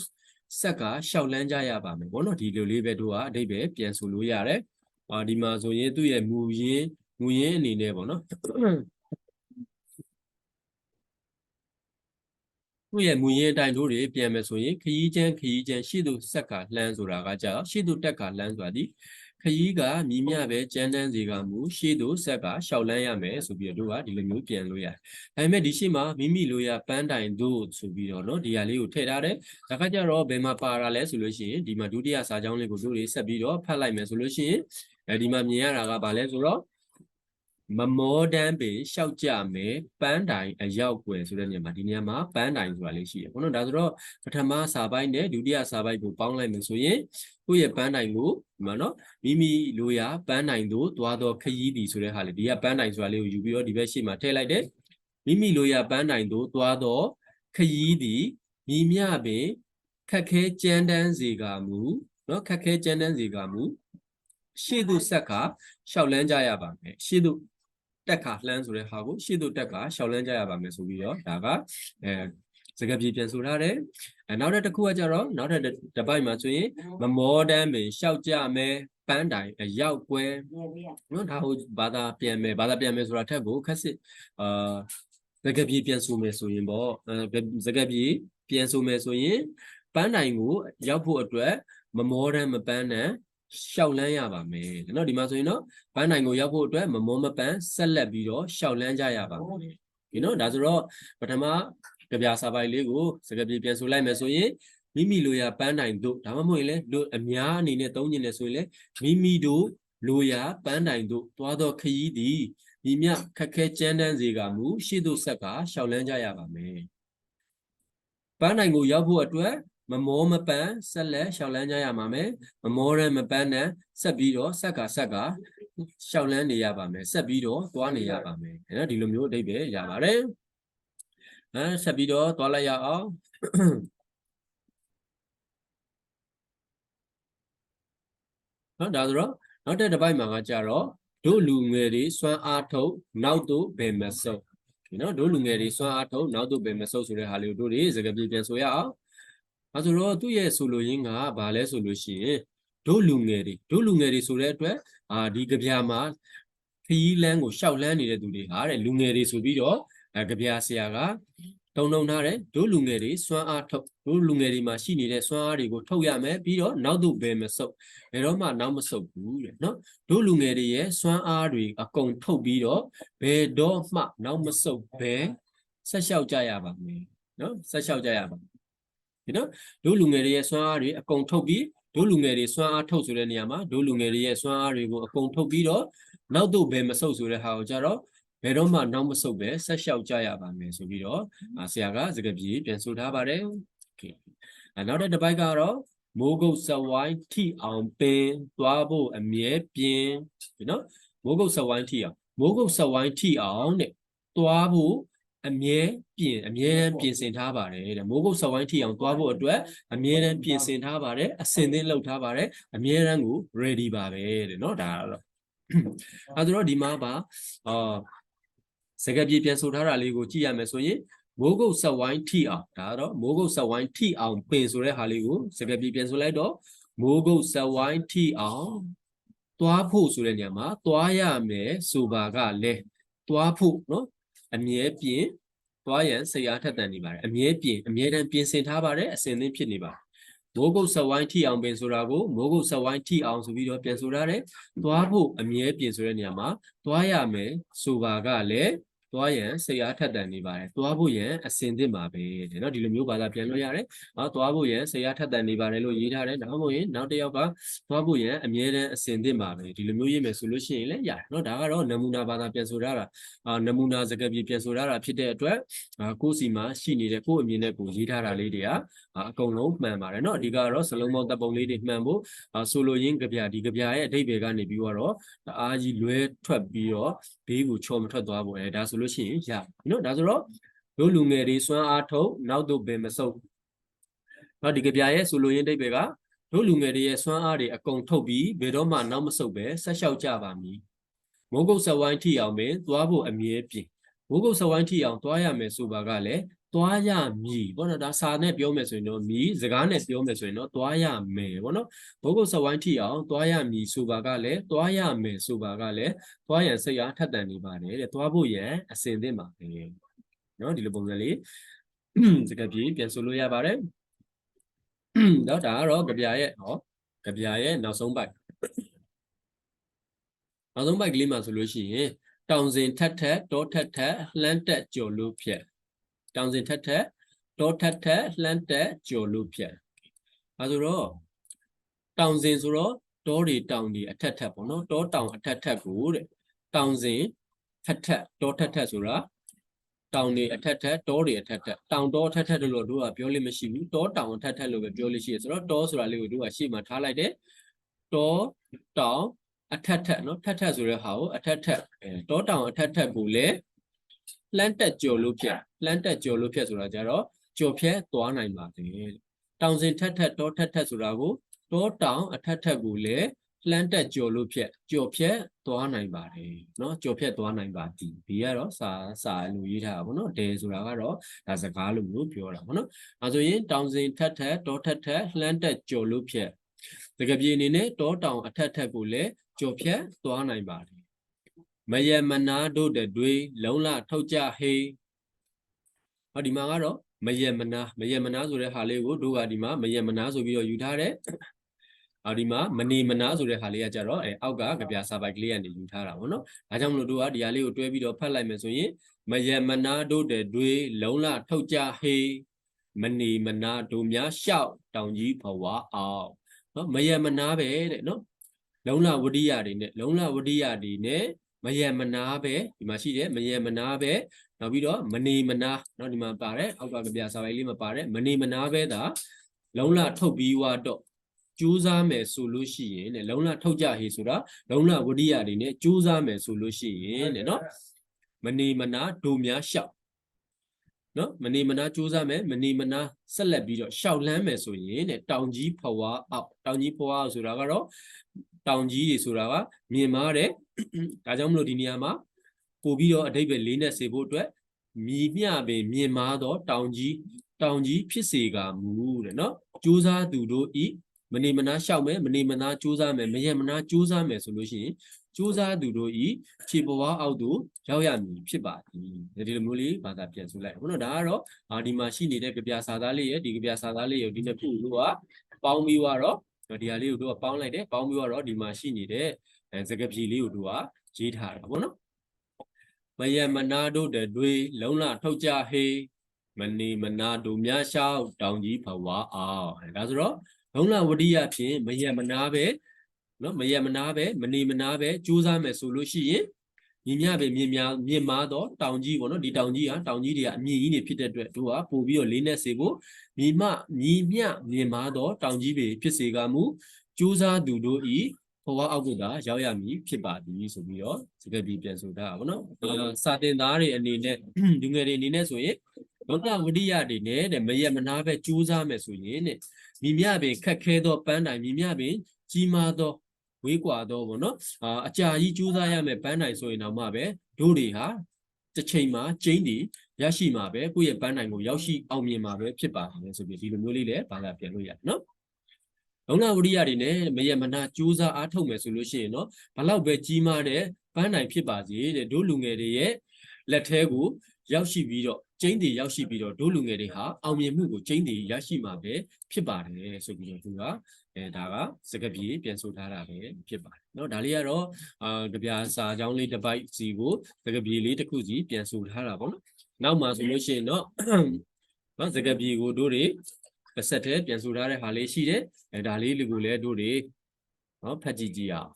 ဆက်ကရှောက်လန်းကြရပါမယ်ပေါ့နော်ဒီလိုလေးပဲတို့ကအဓိပ္ပာယ်ပြန်ဆိုလို့ရတယ်ဒီမှာဆိုရင်သူ့ရဲ့မူရင်းအနေနဲ့ပေါ့နော်သူ့ရဲ့မူရင်းအတိုင်းတို့တွေပြန်မယ်ဆိုရင်ခရီးချမ်းရှေ့သို့ဆက်ကလှမ်းဆိုတာကကြာရှေ့သို့တက်ကလှမ်းဆိုတာဒီခရီးကမြည်မြပဲကြမ်းတမ်းစေကမူရှေ့သို့ဆက်ကရှောက်လန်းရမယ်ဆိုပြီးတော့တို့ကဒီလိုမျိုးပြန်လို့ရတယ်။ဒါပေမဲ့ဒီရှေ့မှာမိမိလိုရပန်းတိုင်တို့ဆိုပြီးတော့နော်ဒီဟာလေးကိုထည့်ထားတယ်။ဒါကကြတော့ဘယ်မှာပါတာလဲဆိုလို့ရှိရင်ဒီမှာဒုတိယစာကြောင်းလေးကိုတို့တွေဆက်ပြီးတော့ဖတ်လိုက်မယ်ဆိုလို့ရှိရင်ဒီမှာမြင်ရတာကဘာလဲဆိုတော့မမောတန်းပင်ရှောက်ကြမယ်ပန်းတိုင်အရောက်ွယ်ဆိုတဲ့နေရာမှာဒီနေရာမှာပန်းတိုင်ဆိုတာလေးရှိတယ်ပေါ့နော်ဒါဆိုတော့ပထမစာပိုက်နဲ့ဒုတိယစာပိုက်ကိုပေါင်းလိုက်မယ်ဆိုရင်ကိုယ့်ရဲ့ပန်းတိုင်ကိုဒီမှာနော်မိမိလိုရာပန်းတိုင်တို့သွားတော့ခရီးသည်ဆိုတဲ့ဟာလေးဒီကပန်းတိုင်ဆိုတာလေးကိုယူပြီးတော့ဒီဘက်ရှေ့မှာထည့်လိုက်တယ်မိမိလိုရာပန်းတိုင်တို့သွားတော့ခရီးသည်မိမြပင်ခက်ခဲကြမ်းတမ်းစေကမူနော်ခက်ခဲကြမ်းတမ်းစေကမူရှေ့သို့ဆက်ကရှောက်လန်းကြရပါမယ်ရှေ့သို့တက်ခါလှမ်းဆိုတဲ့ဟာကိုရှေ့သို့တက်ကရှောက်လန်းကြရပါမယ်ဆိုပြီးတော့ဒါကစကားပြေပြန်ဆိုထားတယ်နောက်တစ်ခုကကြတော့နောက်တစ်ပိုက်မှာဆိုရင်မမောတန်းပင်ရှောက်ကြမယ်ပန်းတိုင်အရောက်ကွယ်နော်ဒါဟိုဘာသာပြန်မယ်ဆိုတာထက်ကိုခက်စစ်စကားပြေပြန်ဆိုမယ်ဆိုရင်ပေါ့စကားပြေပြန်ဆိုမယ်ဆိုရင်ပန်းတိုင်ကိုရောက်ဖို့အတွက်မမောတန်းမပန်းနဲ့ ရှောက်လန်းရပါမယ်เนาะဒီမှာဆိုရင်တော့ပန်းနိုင်ကိုရောက်ဖို့အတွက်မမောမပန်းဆက်လက်ပြီးတော့ရှောက်လန်းကြရပါမယ်ဒီเนาะဒါဆိုတော့ပထမကြပြစာပိုက်လေးကိုစကားပြေပြန်ဆိုလိုက်မယ်ဆိုရင်မိမိလိုရာပန်းနိုင်တို့ဒါမှမဟုတ်ရင်လည်းတို့အများအနေနဲ့သုံးညင်တယ်ဆိုရင်လည်းမိမိတို့လိုရာပန်းနိုင်တို့သွားတော့ခရီးသည်ဒီမြခက်ခဲကြမ်းတမ်းစေကမူရှေ့သို့ဆက်ကရှောက်လန်းကြရပါမယ်ပန်းနိုင်ကိုရောက်ဖို့အတွက်မမောမပန်းဆက်လက်ရှောက်လန်းကြရမှာမယ်မမောရဲမပန်းနဲ့ဆက်ပြီးတော့ဆက်ကရှောက်လန်းနေရပါမယ်ဆက်ပြီးတော့သွားနေရပါမယ်နော်ဒီလိုမျိုးအဓိပ္ပာယ်ရပါတယ်ဆက်ပြီးတော့သွားလိုက်ရအောင်နော်ဒါဆိုတော့နောက်တဲ့တစ်ပိုက်မှာကကြတော့တို့လူငယ်တွေစွမ်းအားထုတ်နောက်သို့ဘယ်မဆုပ်နော်တို့လူငယ်တွေစွမ်းအားထုတ်နောက်သို့ဘယ်မဆုပ်ဆိုတဲ့ဟာလေးကိုတို့တွေစကားပြေပြန်ဆိုရအောင်အဲဆိုတော့သူ့ရဲ့ဆိုလိုရင်းကဘာလဲဆိုလို့ရှိရင်တို့လူငယ်တွေဆိုတဲ့အတွက်ဒီကြပြမှာခရီးလမ်းကိုရှောက်လန်းနေတဲ့သူတွေဟာတဲ့လူငယ်တွေဆိုပြီးတော့ကြပြဆရာကတုံထားတယ်တို့လူငယ်တွေစွမ်းအားထုတ်တို့လူငယ်တွေမှာရှိနေတဲ့စွမ်းအားတွေကိုထုတ်ရမယ်ပြီးတော့နောက်သို့ဘယ်မဆုပ်ဘယ်တော့မှနောက်မဆုပ်ဘူးတဲ့နော်တို့လူငယ်တွေရဲ့စွမ်းအားတွေအကုန်ထုတ်ပြီးတော့ဘယ်တော့မှနောက်မဆုပ်ပဲဆက်လျှောက်ကြရပါမယ်နော်ဆက်လျှောက်ကြရပါမယ်ဒီနော်တို့လူငယ်တွေရဲ့စွမ်းအားတွေအကုန်ထုတ်ပြီးတို့လူငယ်တွေစွမ်းအားထုတ်ဆိုတဲ့နေရာမှာတို့လူငယ်တွေရဲ့စွမ်းအားတွေကိုအကုန်ထုတ်ပြီးတော့နောက်သို့ဘယ်မဆုပ်ဆိုတဲ့ဟာကိုကြတော့ဘယ်တော့မှနောက်မဆုပ်ပဲဆက်လျှောက်ကြရပါမယ်ဆိုပြီးတော့ဆရာကစကားပြေပြန်ဆိုထားပါတယ်โอเคနောက်တစ်ပိုက်ကတော့မိုးကုတ်စဝိုင်းထိအောင်ပင်သွားဖို့အမြဲပြင်းဒီနော်မိုးကုတ်စဝိုင်းထိအောင်မိုးကုတ်စဝိုင်းထိအောင်တဲ့သွားဖို့အမြဲတမ်းပြင်ဆင်ထားပါတယ်တဲ့မိုးကုတ်စဝိုင်းထိအောင်သွားဖို့အတွက်အမြဲတမ်းပြင်ဆင်ထားပါတယ်အစင်သင်းလုပ်ထားပါတယ်အမြဲတမ်းကို ready ပါပဲတဲ့နော်ဒါကတော့အဲဒါတော့ဒီမှာပါစကားပြေပြန်ဆိုထားတာလေးကိုကြည့်ရမယ်ဆိုရင်မိုးကုတ်ဆက်ဝိုင်းထိအောင်ဒါတော့မိုးကုတ်ဆက်ဝိုင်းထိအောင်ပင်ဆိုတဲ့ဟာလေးကိုစကားပြေပြန်ဆိုလိုက်တော့မိုးကုတ်ဆက်ဝိုင်းထိအောင်သွားဖို့ဆိုတဲ့နေရာမှာသွားရမယ်ဆိုပါကလည်းသွားဖို့နော်အမြဲပြင်သွားရန်စိတ်အားထက်သန်နေပါတယ်အမြဲတမ်းပြင်ဆင်ထားပါတယ်အစဉ်သင်းဖြစ်နေပါတယ်မိုးကုတ်ဆက်ဝိုင်းထိအောင်ပင်ဆိုတာကိုမိုးကုတ်ဆက်ဝိုင်းထိအောင်ဆိုပြီးတော့ပြန်ဆိုထားတယ်သွားဖို့အမြဲပြင်ဆိုတဲ့နေရာမှာသွားရမယ်ဆိုပါကလည်းသွားရန်စိတ်အားထက်သန်နေပါတယ်သွားဖို့ရန်အစဉ်သင့်ပါပဲတဲ့နော်ဒီလိုမျိုးဘာသာပြန်လို့ရတယ်သွားဖို့ရန်စိတ်အားထက်သန်နေပါတယ်လို့ရေးထားတယ်နောက်မို့ရင်နောက်တစ်ယောက်ကသွားဖို့ရန်အမြဲတမ်းအစဉ်သင့်ပါပဲဒီလိုမျိုးရေးမယ်ဆိုလို့ရှိရင်လည်းရတယ်နော်ဒါကတော့နမူနာဘာသာပြန်ဆိုထားတာနမူနာစကားပြေပြန်ဆိုထားတာဖြစ်တဲ့အတွက်ကိုယ့်စီမှာရှိနေတဲ့ကိုယ့်အမြင်နဲ့ကိုရေးထားတာလေးတွေကအကုန်လုံးမှန်ပါတယ်နော်အဓိကတော့စလုံးပေါင်းတပ်ပုံလေးတွေမှန်ဖို့ဆိုလိုရင်းကြပြဒီကြပြရဲ့အဓိပ္ပာယ်ကနေပြီးတော့အားကြီးလွဲထွက်ပြီးတော့ဘေးကိုချော်မထွက်သွားဖို့ဒါဆိုလို့ရှိရင်ရနော်ဒါဆိုတော့တို့လူငယ်တွေစွမ်းအားထုတ်နောက်သို့ဘယ်မဆုပ်နော်ဒီကြပြရဲ့ဆိုလိုရင်းအဓိပ္ပာယ်ကတို့လူငယ်တွေရဲ့စွမ်းအားတွေအကုန်ထုတ်ပြီးဘယ်တော့မှနောက်မဆုပ်ပဲဆက်လျှောက်ကြပါမည်မိုးကုတ်ဆက်ဝိုင်းထိအောင်ပင်သွားဖို့အမြဲပြင်မိုးကုတ်ဆက်ဝိုင်းထိအောင်သွားရမယ်ဆိုပါကလည်းသွားရမည်ပေါ့နော်ဒါစာနဲ့ပြောမယ်ဆိုရင်တော့မည်စကားနဲ့ပြောမယ်ဆိုရင်တော့သွားရမယ်ပေါ့နော်မိုးကုတ်ဆက်ဝိုင်းထိအောင်သွားရမည်ဆိုပါကလည်းသွားရမယ်ဆိုပါကလည်းသွားရန်စိတ်အားထက်သန်နေပါတယ်တဲ့သွားဖို့ရန်အစဉ်သင့်ပါပဲနော်ဒီလိုပုံစံလေးစကားပြေပြန်ဆိုလို့ရပါတယ်တော့ဒါကတော့ကြပြရဲ့နောက်ဆုံးပိုက်နောက်ဆုံးပိုက်ကလေးမှာဆိုလို့ရှိရင်တောင်စဉ်ထက်တောထက်လှမ်းတက်ကြော်လို့ဖြက်တောင်စဉ်ထက်တောထက်လှမ်းတက်ကြော်လို့ဖြက်အဲဆိုတော့တောင်စဉ်ဆိုတော့တောတွေတောင်တွေအထက်ပေါ့နော်တောတောင်အထက်ကိုတဲ့တောင်စဉ်ထက်တောထက်ဆိုတာတောင်တွေအထက်တောတွေအထက်တောင်တောအထက်လို့တို့ကပြောလို့မရှိဘူးတောတောင်အထက်လို့ပဲပြောလို့ရှိရဆိုတော့တောဆိုတာလေးကိုတို့ကရှေ့မှာထားလိုက်တယ်တောတောင်အထက်နော်ထက်ဆိုတဲ့ဟာကိုအထက်တောတောင်အထက်ကိုလည်းလှမ်းတက်ကြော်လို့ဖြက်ဆိုတာကြတော့ကြော်ဖြက်သွားနိုင်ပါတယ်တောင်စဉ်ထက်တောထက်ဆိုတာကိုတောတောင်အထက်ကိုလည်းလှမ်းတက်ကြော်လို့ဖြက်သွားနိုင်ပါတယ်နော်ကြော်ဖြက်သွားနိုင်ပါသည်ဒီကတော့စာလို့ရေးထားတာပေါ့နော်ဒဲဆိုတာကတော့ဒါစကားလို့မျိုးပြောတာပေါ့နော်အဲဆိုရင်တောင်စဉ်ထက်တောထက်လှမ်းတက်ကြော်လို့ဖြက်တကယ်ပြေအနေနဲ့တောတောင်အထက်ကိုလည်းကြော်ဖြတ်သွားနိုင်ပါတယ်မယမနာတို့တွေလုံလထုတ်ကြဟေးဟောဒီမှာကတော့မယမနာဆိုတဲ့ဟာလေးကိုတို့ကဒီမှာမယမနာဆိုပြီးတော့ယူထားတယ် ဒီမှာမနေမနာဆိုတဲ့ဟာလေးကကြတော့အောက်ကကြပြစာပိုက်ကလေးကနေယူထားတာပေါ့နော်ဒါကြောင့်မလို့တို့ကဒီဟာလေးကိုတွဲပြီးတော့ဖတ်လိုက်မယ်ဆိုရင်မယမနာတို့တဲ့တွေလုံလထုတ်ကြဟေးမနေမနာတို့များရှောက်တောင်ကြီးဘဝအောင်နော်မယမနာပဲတဲ့နော်လုံလဝရိယတွေနဲ့လုံလဝရိယတွေနဲ့မယမနာပဲဒီမှာရှိတယ်မယမနာပဲနောက်ပြီးတော့မနေမနာနော်ဒီမှာပါတယ်အောက်ကကြပြစာပိုက်လေးမှာပါတယ်မနေမနာပဲဒါလုံလထုတ်ပြီးတော့ကျိုးစားမယ်ဆိုလို့ရှိရင်တဲ့လုံလထုတ်ကြဟေဆိုတာလုံလဝရိယတွေနဲ့ကျိုးစားမယ်ဆိုလို့ရှိရင်တဲ့နော်မနေမနာဒိုများရှောက်နော်မနေမနာကျိုးစားမယ်မနေမနာဆက်လက်ပြီးတော့ရှောက်လန်းမယ်ဆိုရင်တဲ့တောင်ကြီးဘဝအောက်တောင်ကြီးဘဝအောက်ဆိုတာကတော့တောင်ကြီးတွေဆိုတာကမြင်မာတဲ့ဒါကြောင့်မလို့ဒီနေရာမှာပို့ပြီးတော့အဓိပ္ပာယ်လေးနဲ့စေဖို့အတွက်မြည်မျှပင်မြင်မာသောတောင်ကြီးဖြစ်စေကမူတဲ့နော်ကျိုးစားသူတို့ဤမနေမနာရှောက်မယ်မနေမနာကြိုးစားမယ်မရမနာကြိုးစားမယ်ဆိုလို့ရှိရင်ကြိုးစားသူတို့ဤခြေဘဝအောက်သို့ရောက်ရမည်ဖြစ်ပါသည်ဒီလိုမျိုးလေးဘာသာပြန်ဆိုလိုက်ဟုတ်နော်ဒါကတော့ဒီမှာရှိနေတဲ့ကြပြစာသားလေးရဲ့ဒီကြပြစာသားလေးရဲ့ဒီနှစ်ခုတို့ကပေါင်းပြီးတော့ဒီဟာလေးကိုတို့ကပေါင်းလိုက်တယ်ပေါင်းပြီးတော့ဒီမှာရှိနေတဲ့စကားပြေလေးကိုတို့ကရေးထားတာပေါ့နော်မယမနာတို့တွေလုံလထုတ်ကြဟေးမနေမနာတို့များရှောက်တောင်ကြီးဘဝအောင်ဒါဆိုတော့လုံလဝရိယဖြင့်မယမနာပဲနော်မယမနာပဲမနေမနာပဲကြိုးစားမယ်ဆိုလို့ရှိရင်မြင်မြပဲမြင်မာတော့တောင်ကြီးပေါ့နော်ဒီတောင်ကြီးဟာတောင်ကြီးတွေကအမြင့်ကြီးတွေဖြစ်တဲ့အတွက်တို့ကပို့ပြီးတော့လေးနဲ့စေဖို့မြင်မြင်မာတော့တောင်ကြီးပဲဖြစ်စေကမူကြိုးစားသူတို့ဤဘဝအောက်ကရောက်ရမည်ဖြစ်ပါသည်ဆိုပြီးတော့စကားပြီးပြန်ဆိုတာပေါ့နော်စာတင်သားတွေအနေနဲ့လူငယ်တွေအနေနဲ့ဆိုရင်လောကဝိရိယတွေနဲ့တဲ့မယမနာပဲကြိုးစားမယ်ဆိုရင်တဲ့မြင်မြပင်ခက်ခဲသောပန်းတိုင်မြင်မြပင်ကြီးမားသောဝေးကွာသောပေါ့နော်အကြာကြီးကြိုးစားရမယ်ပန်းတိုင်ဆိုရင်တော့မှပဲတို့တွေဟာတစ်ချိန်မှာကျင်းတွေရရှိမှာပဲကိုယ့်ရဲ့ပန်းတိုင်ကိုရောက်ရှိအောင်မြင်မှာပဲဖြစ်ပါတယ်ဆိုပြီးဒီလိုမျိုးလေးလည်းဘာသာပြန်လို့ရတယ်နော်လုံလဝရိယတွေနဲ့မယမနာကြိုးစားအားထုတ်မယ်ဆိုလို့ရှိရင်တော့ဘလောက်ပဲကြီးမားတဲ့ပန်းတိုင်ဖြစ်ပါစေတဲ့တို့လူငယ်တွေရဲ့လက်ထဲကိုရောက်ရှိပြီးတော့ကျင်းတွေရောက်ရှိပြီးတော့တို့လူငယ်တွေဟာအောင်မြင်မှုကိုကျင်းတွေရရှိမှာပဲဖြစ်ပါတယ်ဆိုပြီးတော့သူကဒါကစကားပြေပြန်ဆိုထားတာပဲဖြစ်ပါတယ်เนาะဒါလေးကတော့ကြပြစာကြောင်းလေးတစ်ပိုက်စီကိုစကားပြေလေးတစ်ခုစီပြန်ဆိုထားတာပေါ့နော်နောက်မှာဆိုလို့ရှိရင်တော့စကားပြေကိုတို့တွေတစ်ဆက်တည်းပြန်ဆိုထားတဲ့ဟာလေးရှိတယ်ဒါလေးကိုလည်းတို့တွေဖတ်ကြည့်ကြအောင်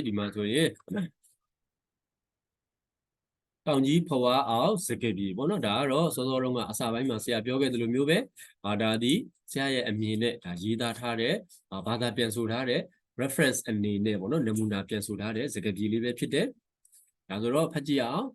ဒီမှာဆိုရင်တောင်ကြီးဘဝအောင်စကားပြေပေါ့နော်ဒါကတော့စောစောတုန်းကအစာပိုင်းမှာဆရာပြောခဲ့သလိုမျိုးပဲဒါဒီဆရာရဲ့အမြင်နဲ့ဒါရေးသားထားတဲ့ဘာသာပြန်ဆိုထားတဲ့ reference အနေနဲ့ပေါ့နော်နမူနာပြန်ဆိုထားတဲ့စကားပြေလေးပဲဖြစ်တယ်ဒါဆိုတော့ဖတ်ကြည့်အောင်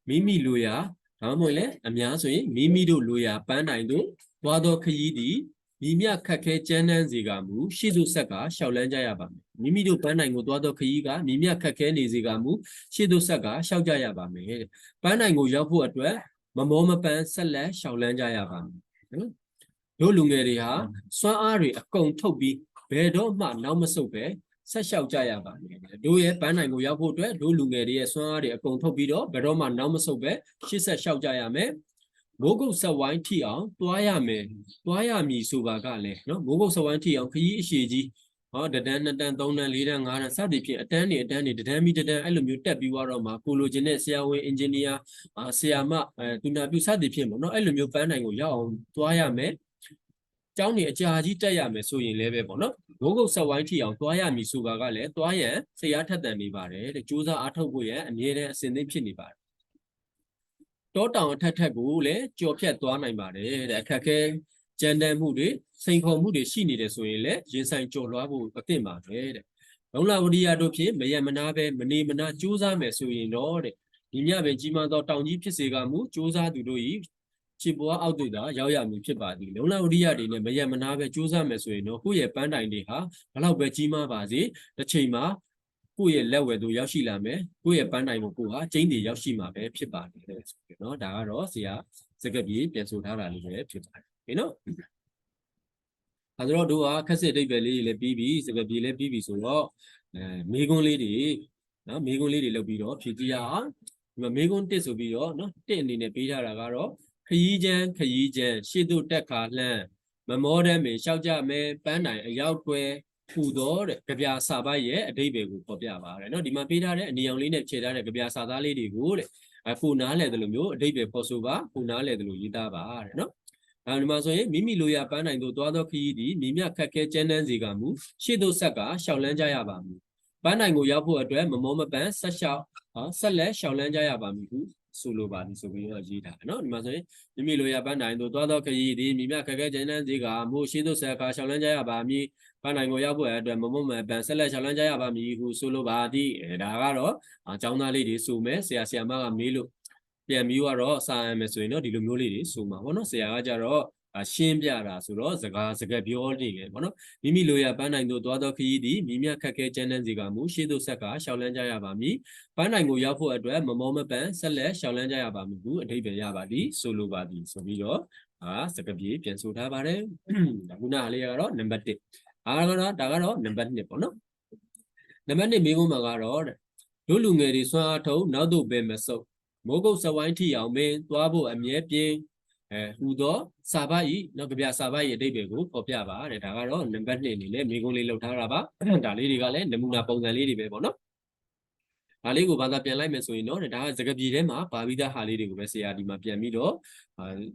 မိမိလိုရာဒါမှမဟုတ်လေအများဆိုရင်မိမိတို့လိုရာပန်းတိုင်တို့သွားသောခရီးသည်မိမြခက်ခဲကြမ်းတမ်းစေကမူရှေ့သို့ဆက်ကရှောက်လန်းကြရပါမယ်မိမိတို့ပန်းတိုင်ကိုသွားသောခရီးကမိမြခက်ခဲနေစေကမူရှေ့သို့ဆက်ကရှောက်ကြရပါမယ်တဲ့ပန်းတိုင်ကိုရောက်ဖို့အတွက်မမောမပန်းဆက်လက်ရှောက်လန်းကြရပါမယ်နော်တို့လူငယ်တွေဟာစွမ်းအားတွေအကုန်ထုတ်ပြီးဘယ်တော့မှနောက်မဆုတ်ပဲဆက်လျှောက်ကြရပါမယ်တို့ရဲ့ပန်းတိုင်ကိုရောက်ဖို့အတွက်တို့လူငယ်တွေရဲ့စွမ်းအားတွေအကုန်ထုတ်ပြီးတော့ဘယ်တော့မှနောက်မဆုတ်ပဲရှေ့ဆက်လျှောက်ကြရမယ်မိုးကုတ်ဆက်ဝိုင်းထိအောင်သွားရမယ်သွားရမည်ဆိုပါကလည်းနော်မိုးကုတ်ဆက်ဝိုင်းထိအောင်ခရီးအရှည်ကြီးတတန်း2တန်း3တန်း4တန်း5တန်းစသည်ဖြင့်အတန်းတွေတတန်းမီတတန်းအဲ့လိုမျိုးတက်ပြီးတော့မှကိုလိုချင်တဲ့ဆရာဝန်အင်ဂျင်နီယာဆရာမသူနာပြုစသည်ဖြင့်ပေါ့နော်အဲ့လိုမျိုးပန်းတိုင်ကိုရောက်အောင်သွားရမယ်ကျောင်းနေအကြာကြီးတက်ရမယ်ဆိုရင်လည်းပဲပေါ့နော်မိုးကုတ်ဆက်ဝိုင်းထိအောင်သွားရမည်ဆိုပါကလည်းသွားရန်ဆရာထက်တန်နေပါတယ်တဲ့စူးစမ်းအားထုတ်ဖို့ရန်အမြဲတမ်းအစဉ်သင့်ဖြစ်နေပါတယ်တောတောင်အထက်ထက်ကိုလည်းကြော်ဖြတ်သွားနိုင်ပါတယ်တဲ့အခက်ခဲကြမ်းတမ်းမှုတွေစိန်ခေါ်မှုတွေရှိနေတယ်ဆိုရင်လည်းရင်ဆိုင်ကြော်လွှားဖို့အသင့်ပါပဲတဲ့လုံလဝရိယတို့ဖြင့်မယမနာပဲမနေမနာကြိုးစားမယ်ဆိုရင်တော့တဲ့ဒီမြပင်ကြီးမားသောတောင်ကြီးဖြစ်စေကမူကြိုးစားသူတို့၏ခြေပေါ်အောက်သို့သာရောက်ရမည်ဖြစ်ပါသည်လုံလဝရိယတွေနဲ့မယမနာပဲကြိုးစားမယ်ဆိုရင်တော့ကိုယ့်ရဲ့ပန်းတိုင်တွေဟာဘလောက်ပဲကြီးမားပါစေတစ်ချိန်မှာကိုယ့်ရဲ့လက်ဝဲသို့ရောက်ရှိလာမယ်ကိုယ့်ရဲ့ပန်းတိုင်ကိုကိုယ်ဟာကျင်းတွေရောက်ရှိမှာပဲဖြစ်ပါတယ်ဆိုပြီးတော့ဒါကတော့ဆရာစကားပြေပြန်ဆိုထားတာလေးပဲဖြစ်ပါတယ်နော်အဲဒါတော့တို့ကခက်စစ်အဓိပ္ပာယ်လေးတွေလည်းပြီးပြီစကားပြေလည်းပြီးပြီဆိုတော့မေခွန်းလေးတွေနော်မေခွန်းလေးတွေလုပ်ပြီးတော့ဖြည့်ကြည့်ရအောင်ဒီမှာမေခွန်း1ဆိုပြီးတော့နော်1အနေနဲ့ပေးထားတာကတော့ခရီးချမ်းရှေ့သို့တက်ခါလှမ်း မမောတဲ့မေလျှောက်ကြမယ်ပန်းတိုင်အရောက်ကွယ်ဟူသောတဲ့ကြပြစာပိုက်ရဲ့အဓိပ္ပာယ်ကိုဖော်ပြပါတယ်နော်ဒီမှာပေးထားတဲ့အနီအောင်လေးနဲ့ခြေထားတဲ့ကြပြစာသားလေးတွေကိုတဲ့ကိုနားလဲတယ်လို့မျိုးအဓိပ္ပာယ်ဖော်ဆိုပါကိုနားလဲတယ်လို့ရေးသားပါတဲ့နော်ဒီမှာဆိုရင်မိမိလိုရာပန်းတိုင်သို့သွားသောခရီးသည်မိမြခက်ခဲကျန်းတန်းစေကမူရှေ့သို့ဆက်ကရှောက်လန်းကြရပါမည်ပန်းတိုင်ကိုရောက်ဖို့အတွက်မမောမပန်းဆက်လျှောက်ဆက်လက်ရှောက်လန်းကြရပါမည်ဟုဆိုလိုပါသည်ဆိုပြီးတော့ရေးထားတယ်နော်ဒီမှာဆိုရင်မိမိလိုရာပန်းတိုင်သို့သွားသောခရီးသည်မိမြခက်ခဲကျန်းတန်းစေကမူရှေ့သို့ဆက်ကရှောက်လန်းကြရပါမည်ပန်းတိုင်ကိုရောက်ဖို့အတွက်မမောမပန်းဆက်လက်ရှောက်လန်းကြရပါမည်ဟုဆိုလိုပါသည်ဒါကတော့အကြောင်းသားလေးတွေဆိုမယ်ဆရာဆရာမကမေးလို့ပြန်ပြီးတော့စာရမယ်ဆိုရင်တော့ဒီလိုမျိုးလေးတွေဆိုမှာပေါ့နော်ဆရာကကြတော့ရှင်းပြတာဆိုတော့စကားပြောနေတယ်ပေါ့နော်မိမိလိုရာပန်းတိုင်သို့သွားသောခရီးသည်မိမြခက်ခဲကျန်းတန်းစေကမူရှေ့သို့ဆက်ကရှောက်လန်းကြရပါမည်ပန်းတိုင်ကိုရောက်ဖို့အတွက်မမောမပန်းဆက်လက်ရှောက်လန်းကြရပါမည်ဟုအဓိပ္ပာယ်ရပါသည်ဆိုလိုပါသည်ဆိုပြီးတော့စကားပြေပြန်ဆိုထားပါတယ်ခုနလေးကတော့နံပါတ်1ဒါကတော့နံပါတ်2ပေါ့နော်နံပါတ်2မိကုန်းမှာကတော့တို့လူငယ်တွေစွမ်းအားထုတ်နောက်သို့ပဲမဆုပ်မိုးကုတ်စဝိုင်းထီအောင်မင်းသွားဖို့အမြဲပြင်းဟူသောစာပိုက်ဤနော်ကြပြစာပိုက်ရဲ့အဓိပ္ပာယ်ကိုဖော်ပြပါတဲ့ဒါကတော့နံပါတ်2အနေနဲ့မိကုန်းလေးလောက်ထားတာပါဒါလေးတွေကလည်းနမူနာပုံစံလေးတွေပဲပေါ့နော်ဒါလေးကိုဘာသာပြန်လိုက်မယ်ဆိုရင်တော့ဒါကစကားပြေထဲမှာပါပြီးသားဟာလေးတွေကိုပဲဆရာဒီမှာပြန်ပြီးတော့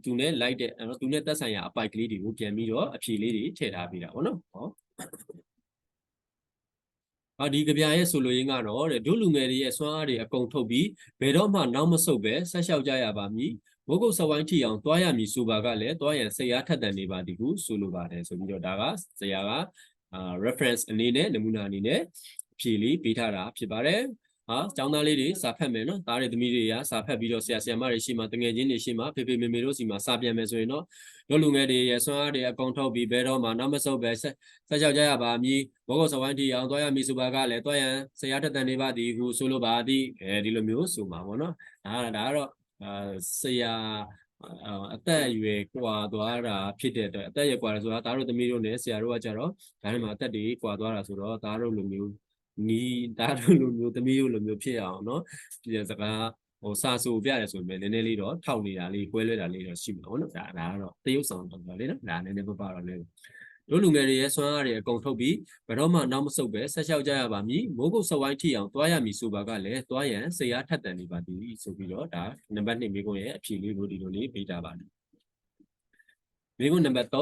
သူနဲ့လိုက်တဲ့သူနဲ့သက်ဆိုင်ရာအပိုက်ကလေးတွေကိုပြန်ပြီးတော့အဖြေလေးတွေထည့်ထားပေးတာပေါ့နော်ဒီကြပြရဲ့ဆိုလိုရင်းကတော့တို့လူငယ်တွေရဲ့စွမ်းအားတွေအကုန်ထုတ်ပြီးဘယ်တော့မှနောက်မဆုတ်ပဲဆက်လျှောက်ကြရပါမည်မိုးကုတ်စဝိုင်းထီအောင်တွားရမည်ဆိုပါကလည်းတွားရန်စိတ်အားထက်သန်နေပါသည်ဟုဆိုလိုပါတယ်ဆိုပြီးတော့ဒါကဆရာကreference အနေနဲ့နမူနာအနေနဲ့အဖြေလေးပေးထားတာဖြစ်ပါတယ်ကျောင်းသားလေးတွေစာဖတ်မယ်နော်သားတွေသမီးတွေကစာဖတ်ပြီးတော့ဆရာဆရာမတွေရှိမှတငယ်ချင်းတွေရှိမှဖေဖေမေမေတို့စီမှာစာပြန်မယ်ဆိုရင်တော့တို့လူငယ်တွေရဲ့စွမ်းအားတွေအကုန်ထုတ်ပြီးဘယ်တော့မှနောက်မဆုတ်ပဲဆက်ကြောက်ကြရပါမည်ဘောကောစဝိုင်းတီအောင်တွားရမည်ဆိုပါကလည်းတွားရန်ဆရာထက်တန်နေပါသည်ဟုဆိုလိုပါသည်ဒီလိုမျိုးဆိုမှာပေါ့နော်ဒါကတော့ဆရာအသက်အရွယ်ကွာသွားတာဖြစ်တဲ့အတွက်အသက်အရွယ်ကွာတယ်ဆိုတာသားတို့သမီးတို့နဲ့ဆရာတို့ကကြတော့ဒါနဲ့မှာအသက်တွေကွာသွားတာဆိုတော့သားတို့လိုမျိုးဒါတို့လိုမျိုးသမီးတို့လိုမျိုးဖြစ်အောင်เนาะဒီစကားစာဆိုပြရတယ်ဆိုပေမဲ့နည်းနည်းလေးတော့ထောက်နေတာလေးကွဲလွဲတာလေးတော့ရှိမှာပေါ့နော်ဒါကတော့တရုပ်ဆောင်တော့လေနော်ဒါနည်းနည်းပါတော့လေတို့လူငယ်တွေရဲ့စွမ်းအားတွေအကုန်ထုတ်ပြီးဘယ်တော့မှနောက်မဆုတ်ပဲဆက်လျှောက်ကြရပါမည်မိုးကုတ်စဝိုင်းထီအောင်တွားရမည်ဆိုပါကလည်းတွားရန်စိတ်အားထက်သန်နေပါသည်ဆိုပြီးတော့ဒါနံပါတ်2မိကုန်းရဲ့အဖြေလေးကိုဒီလိုလေးပေးထားပါတယ်မိကုန်းနံပါတ်3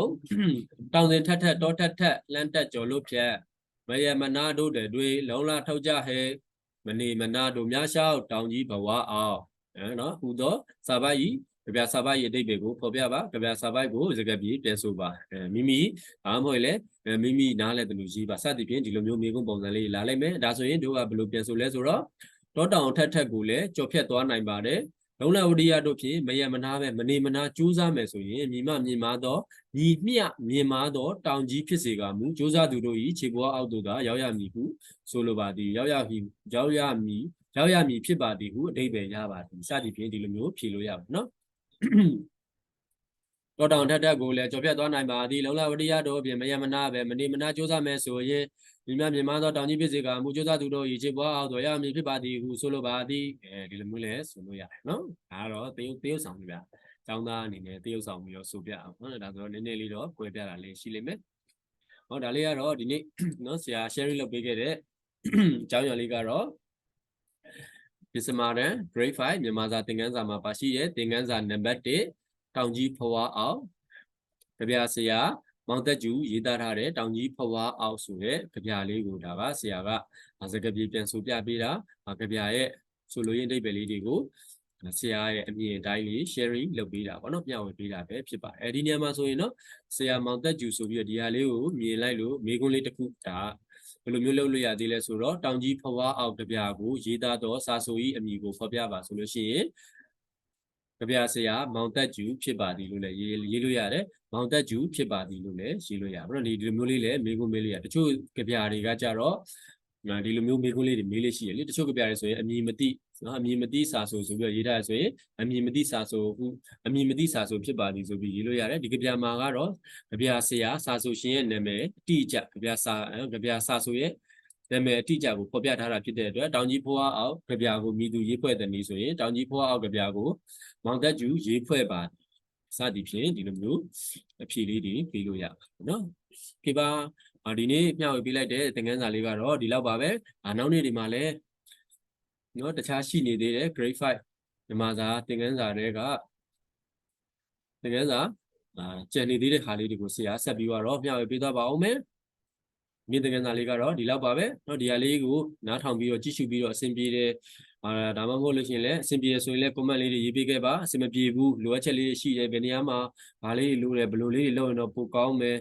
တောင်စင်ထက်ထက်တောထက်ထက်လမ်းတက်ကြော်လို့ဖြတ်မယမနာတို့တွေလုံလာထုတ်ကြဟဲမနေမနာတို့များလျှောက်တောင်ကြီးဘဝအောင်နော်ဟူသောစာပိုက်ဤကြပြစာပိုက်ရဲ့အဓိပ္ပာယ်ကိုဖော်ပြပါကြပြစာပိုက်ကိုစကားပြေပြန်ဆိုပါမိမိဘာမှမဟုတ်လေမိမိနားလဲတယ်လို့ရေးပါစသည်ဖြင့်ဒီလိုမျိုးမိကုန်းပုံစံလေးလာလိုက်မယ်ဒါဆိုရင်တို့ကဘယ်လိုပြန်ဆိုလဲဆိုတော့တောတောင်ထက်ထက်ကိုလည်းကြော်ဖြတ်သွားနိုင်ပါတယ်လုံလဝရိယတို့ဖြင့်မယမနာပဲမနေမနာကြိုးစားမယ်ဆိုရင်မြင်မာသောညီမြမြင်မာသောတောင်ကြီးဖြစ်စေကမူကြိုးစားသူတို့၏ခြေပေါ်အောက်သို့သာရောက်ရမည်ဟုဆိုလိုပါသည်ရောက်ရမည်ဖြစ်ပါသည်ဟုအဓိပ္ပာယ်ရပါသည်စသည်ဖြင့်ဒီလိုမျိုးဖြေလို့ရပါနော်တောတောင်ထက်ထက်ကိုလည်းကြော်ပြတ်သွားနိုင်ပါသည်လုံလဝရိယတို့ဖြင့်မယမနာပဲမနေမနာကြိုးစားမယ်ဆိုရင်မြင်မာသောတောင်ကြီးဖြစ်စေကမူကြိုးစားသူတို့၏ခြေပေါ်အောက်သို့ရောက်မည်ဖြစ်ပါသည်ဟုဆိုလိုပါသည်ဒီလိုမျိုးလဲဆိုလို့ရတယ်နော်ဒါကတော့တရုပ်ဆောင်ပြကျောင်းသားအနေနဲ့တရုပ်ဆောင်ပြီးတော့ဆိုပြအောင်နော်ဒါဆိုတော့နည်းနည်းလေးတော့ကွဲပြတာလေးရှိလိမ့်မယ်ဟောဒါလေးကတော့ဒီနေ့နော်ဆရာ sharing လုပ်ပေးခဲ့တဲ့အကြောင်းအရာလေးကတော့ပစ္စမာတန် grade 5မြန်မာစာသင်ခန်းစာမှာပါရှိတဲ့သင်ခန်းစာနံပါတ်1တောင်ကြီးဖွားအောင်ကြပြဆရာမောင်သက်ကျူရေးသားထားတဲ့တောင်ကြီးဖွားအောင်ဆိုတဲ့ကြပြလေးကိုဒါကဆရာကစကားပြေပြန်ဆိုပြပေးတာကြပြရဲ့ဆိုလိုရင်းအဓိပ္ပာယ်လေးတွေကိုဆရာရဲ့အမြင်အတိုင်းလေး sharing လုပ်ပေးတာပေါ့နော်မျှဝေပေးတာပဲဖြစ်ပါတယ်ဒီနေရာမှာဆိုရင်တော့ဆရာမောင်သက်ကျူဆိုပြီးတော့ဒီဟာလေးကိုမြင်လိုက်လို့မိကုန်းလေးတစ်ခုဒါဘယ်လိုမျိုးလုပ်လို့ရသေးလဲဆိုတော့တောင်ကြီးဖွားအောင်ကြပြကိုရေးသားတော့စာဆိုဤအမည်ကိုဖော်ပြပါဆိုလို့ရှိရင်ကြပြဆရာမောင်သက်ကျူဖြစ်ပါသည်လို့လည်းရေးလို့ရတယ်မောင်သက်ကျူဖြစ်ပါသည်လို့လည်းရေးလို့ရပါတော့ဒီလိုမျိုးလေးလည်းမိကုန်းမေးလို့ရတချို့ကြပြတွေကကြတော့ဒီလိုမျိုးမိကုန်းလေးတွေမေးလို့ရှိရလေတချို့ကြပြတွေဆိုရင်အမည်မသိနော်အမည်မသိစာဆိုပြီးတော့ရေးထားရဆိုရင်အမည်မသိစာဆိုဖြစ်ပါသည်ဆိုပြီးရေးလို့ရတယ်ဒီကြပြမှာကတော့ကြပြဆရာစာဆိုရှင်ရဲ့နာမည်အတိအကျကြပြစာဆိုရဲ့နာမည်အတိအကျကိုဖော်ပြထားတာဖြစ်တဲ့အတွက်တောင်ကြီးဖွားအောင်ကြပြကိုမိသူရေးဖွဲ့တဲ့နည်းဆိုရင်တောင်ကြီးဖွားအောင်ကြပြကိုမောင်သက်ကျူရေးဖွဲ့ပါ စသည်ဖြင့်ဒီလိုမျိုးအဖြေလေးတွေပေးလို့ရပါတယ်နော်ခေပါဒီနေ့မျှဝေပေးလိုက်တဲ့သင်ခန်းစာလေးကတော့ဒီလောက်ပါပဲနောက်နေ့ဒီမှာလည်းနော်တခြားရှိနေသေးတယ် grade 5မြန်မာစာသင်ခန်းစာတွေကသင်ခန်းစာကြံနေသေးတဲ့ခါလေးတွေကိုဆရာဆက်ပြီးတော့မျှဝေပေးသွားပါအောင်မယ်မြင့်သင်ခန်းစာလေးကတော့ဒီလောက်ပါပဲเนาะဒီဟာလေးကိုနားထောင်ပြီးတော့ကြည့်ရှုပြီးတော့အဆင်ပြေတယ်ဒါမှမဟုတ်လို့ရှိရင်လည်းအဆင်ပြေရဆိုရင်လည်း comment လေးတွေရေးပေးခဲ့ပါအဆင်မပြေဘူးလိုအပ်ချက်လေးရှိတယ်ဘယ်နေရာမှာဘာလေးလိုတယ်ဘယ်လိုလေးတွေလုပ်ရင်တော့ပိုကောင်းမယ်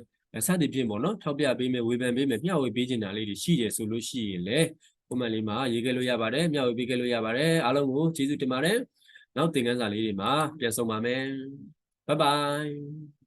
စသဖြင့်ပေါ့နော်ထောက်ပြပေးမယ်ဝေဖန်ပေးမယ်မျှဝေပေးချင်တာလေးတွေရှိတယ်ဆိုလို့ရှိရင်လည်း comment လေးမှာရေးခဲ့လို့ရပါတယ်မျှဝေပေးခဲ့လို့ရပါတယ်အားလုံးကိုကျေးဇူးတင်ပါတယ်နောက်သင်ခန်းစာလေးတွေမှာပြန်ဆုံပါမယ်bye bye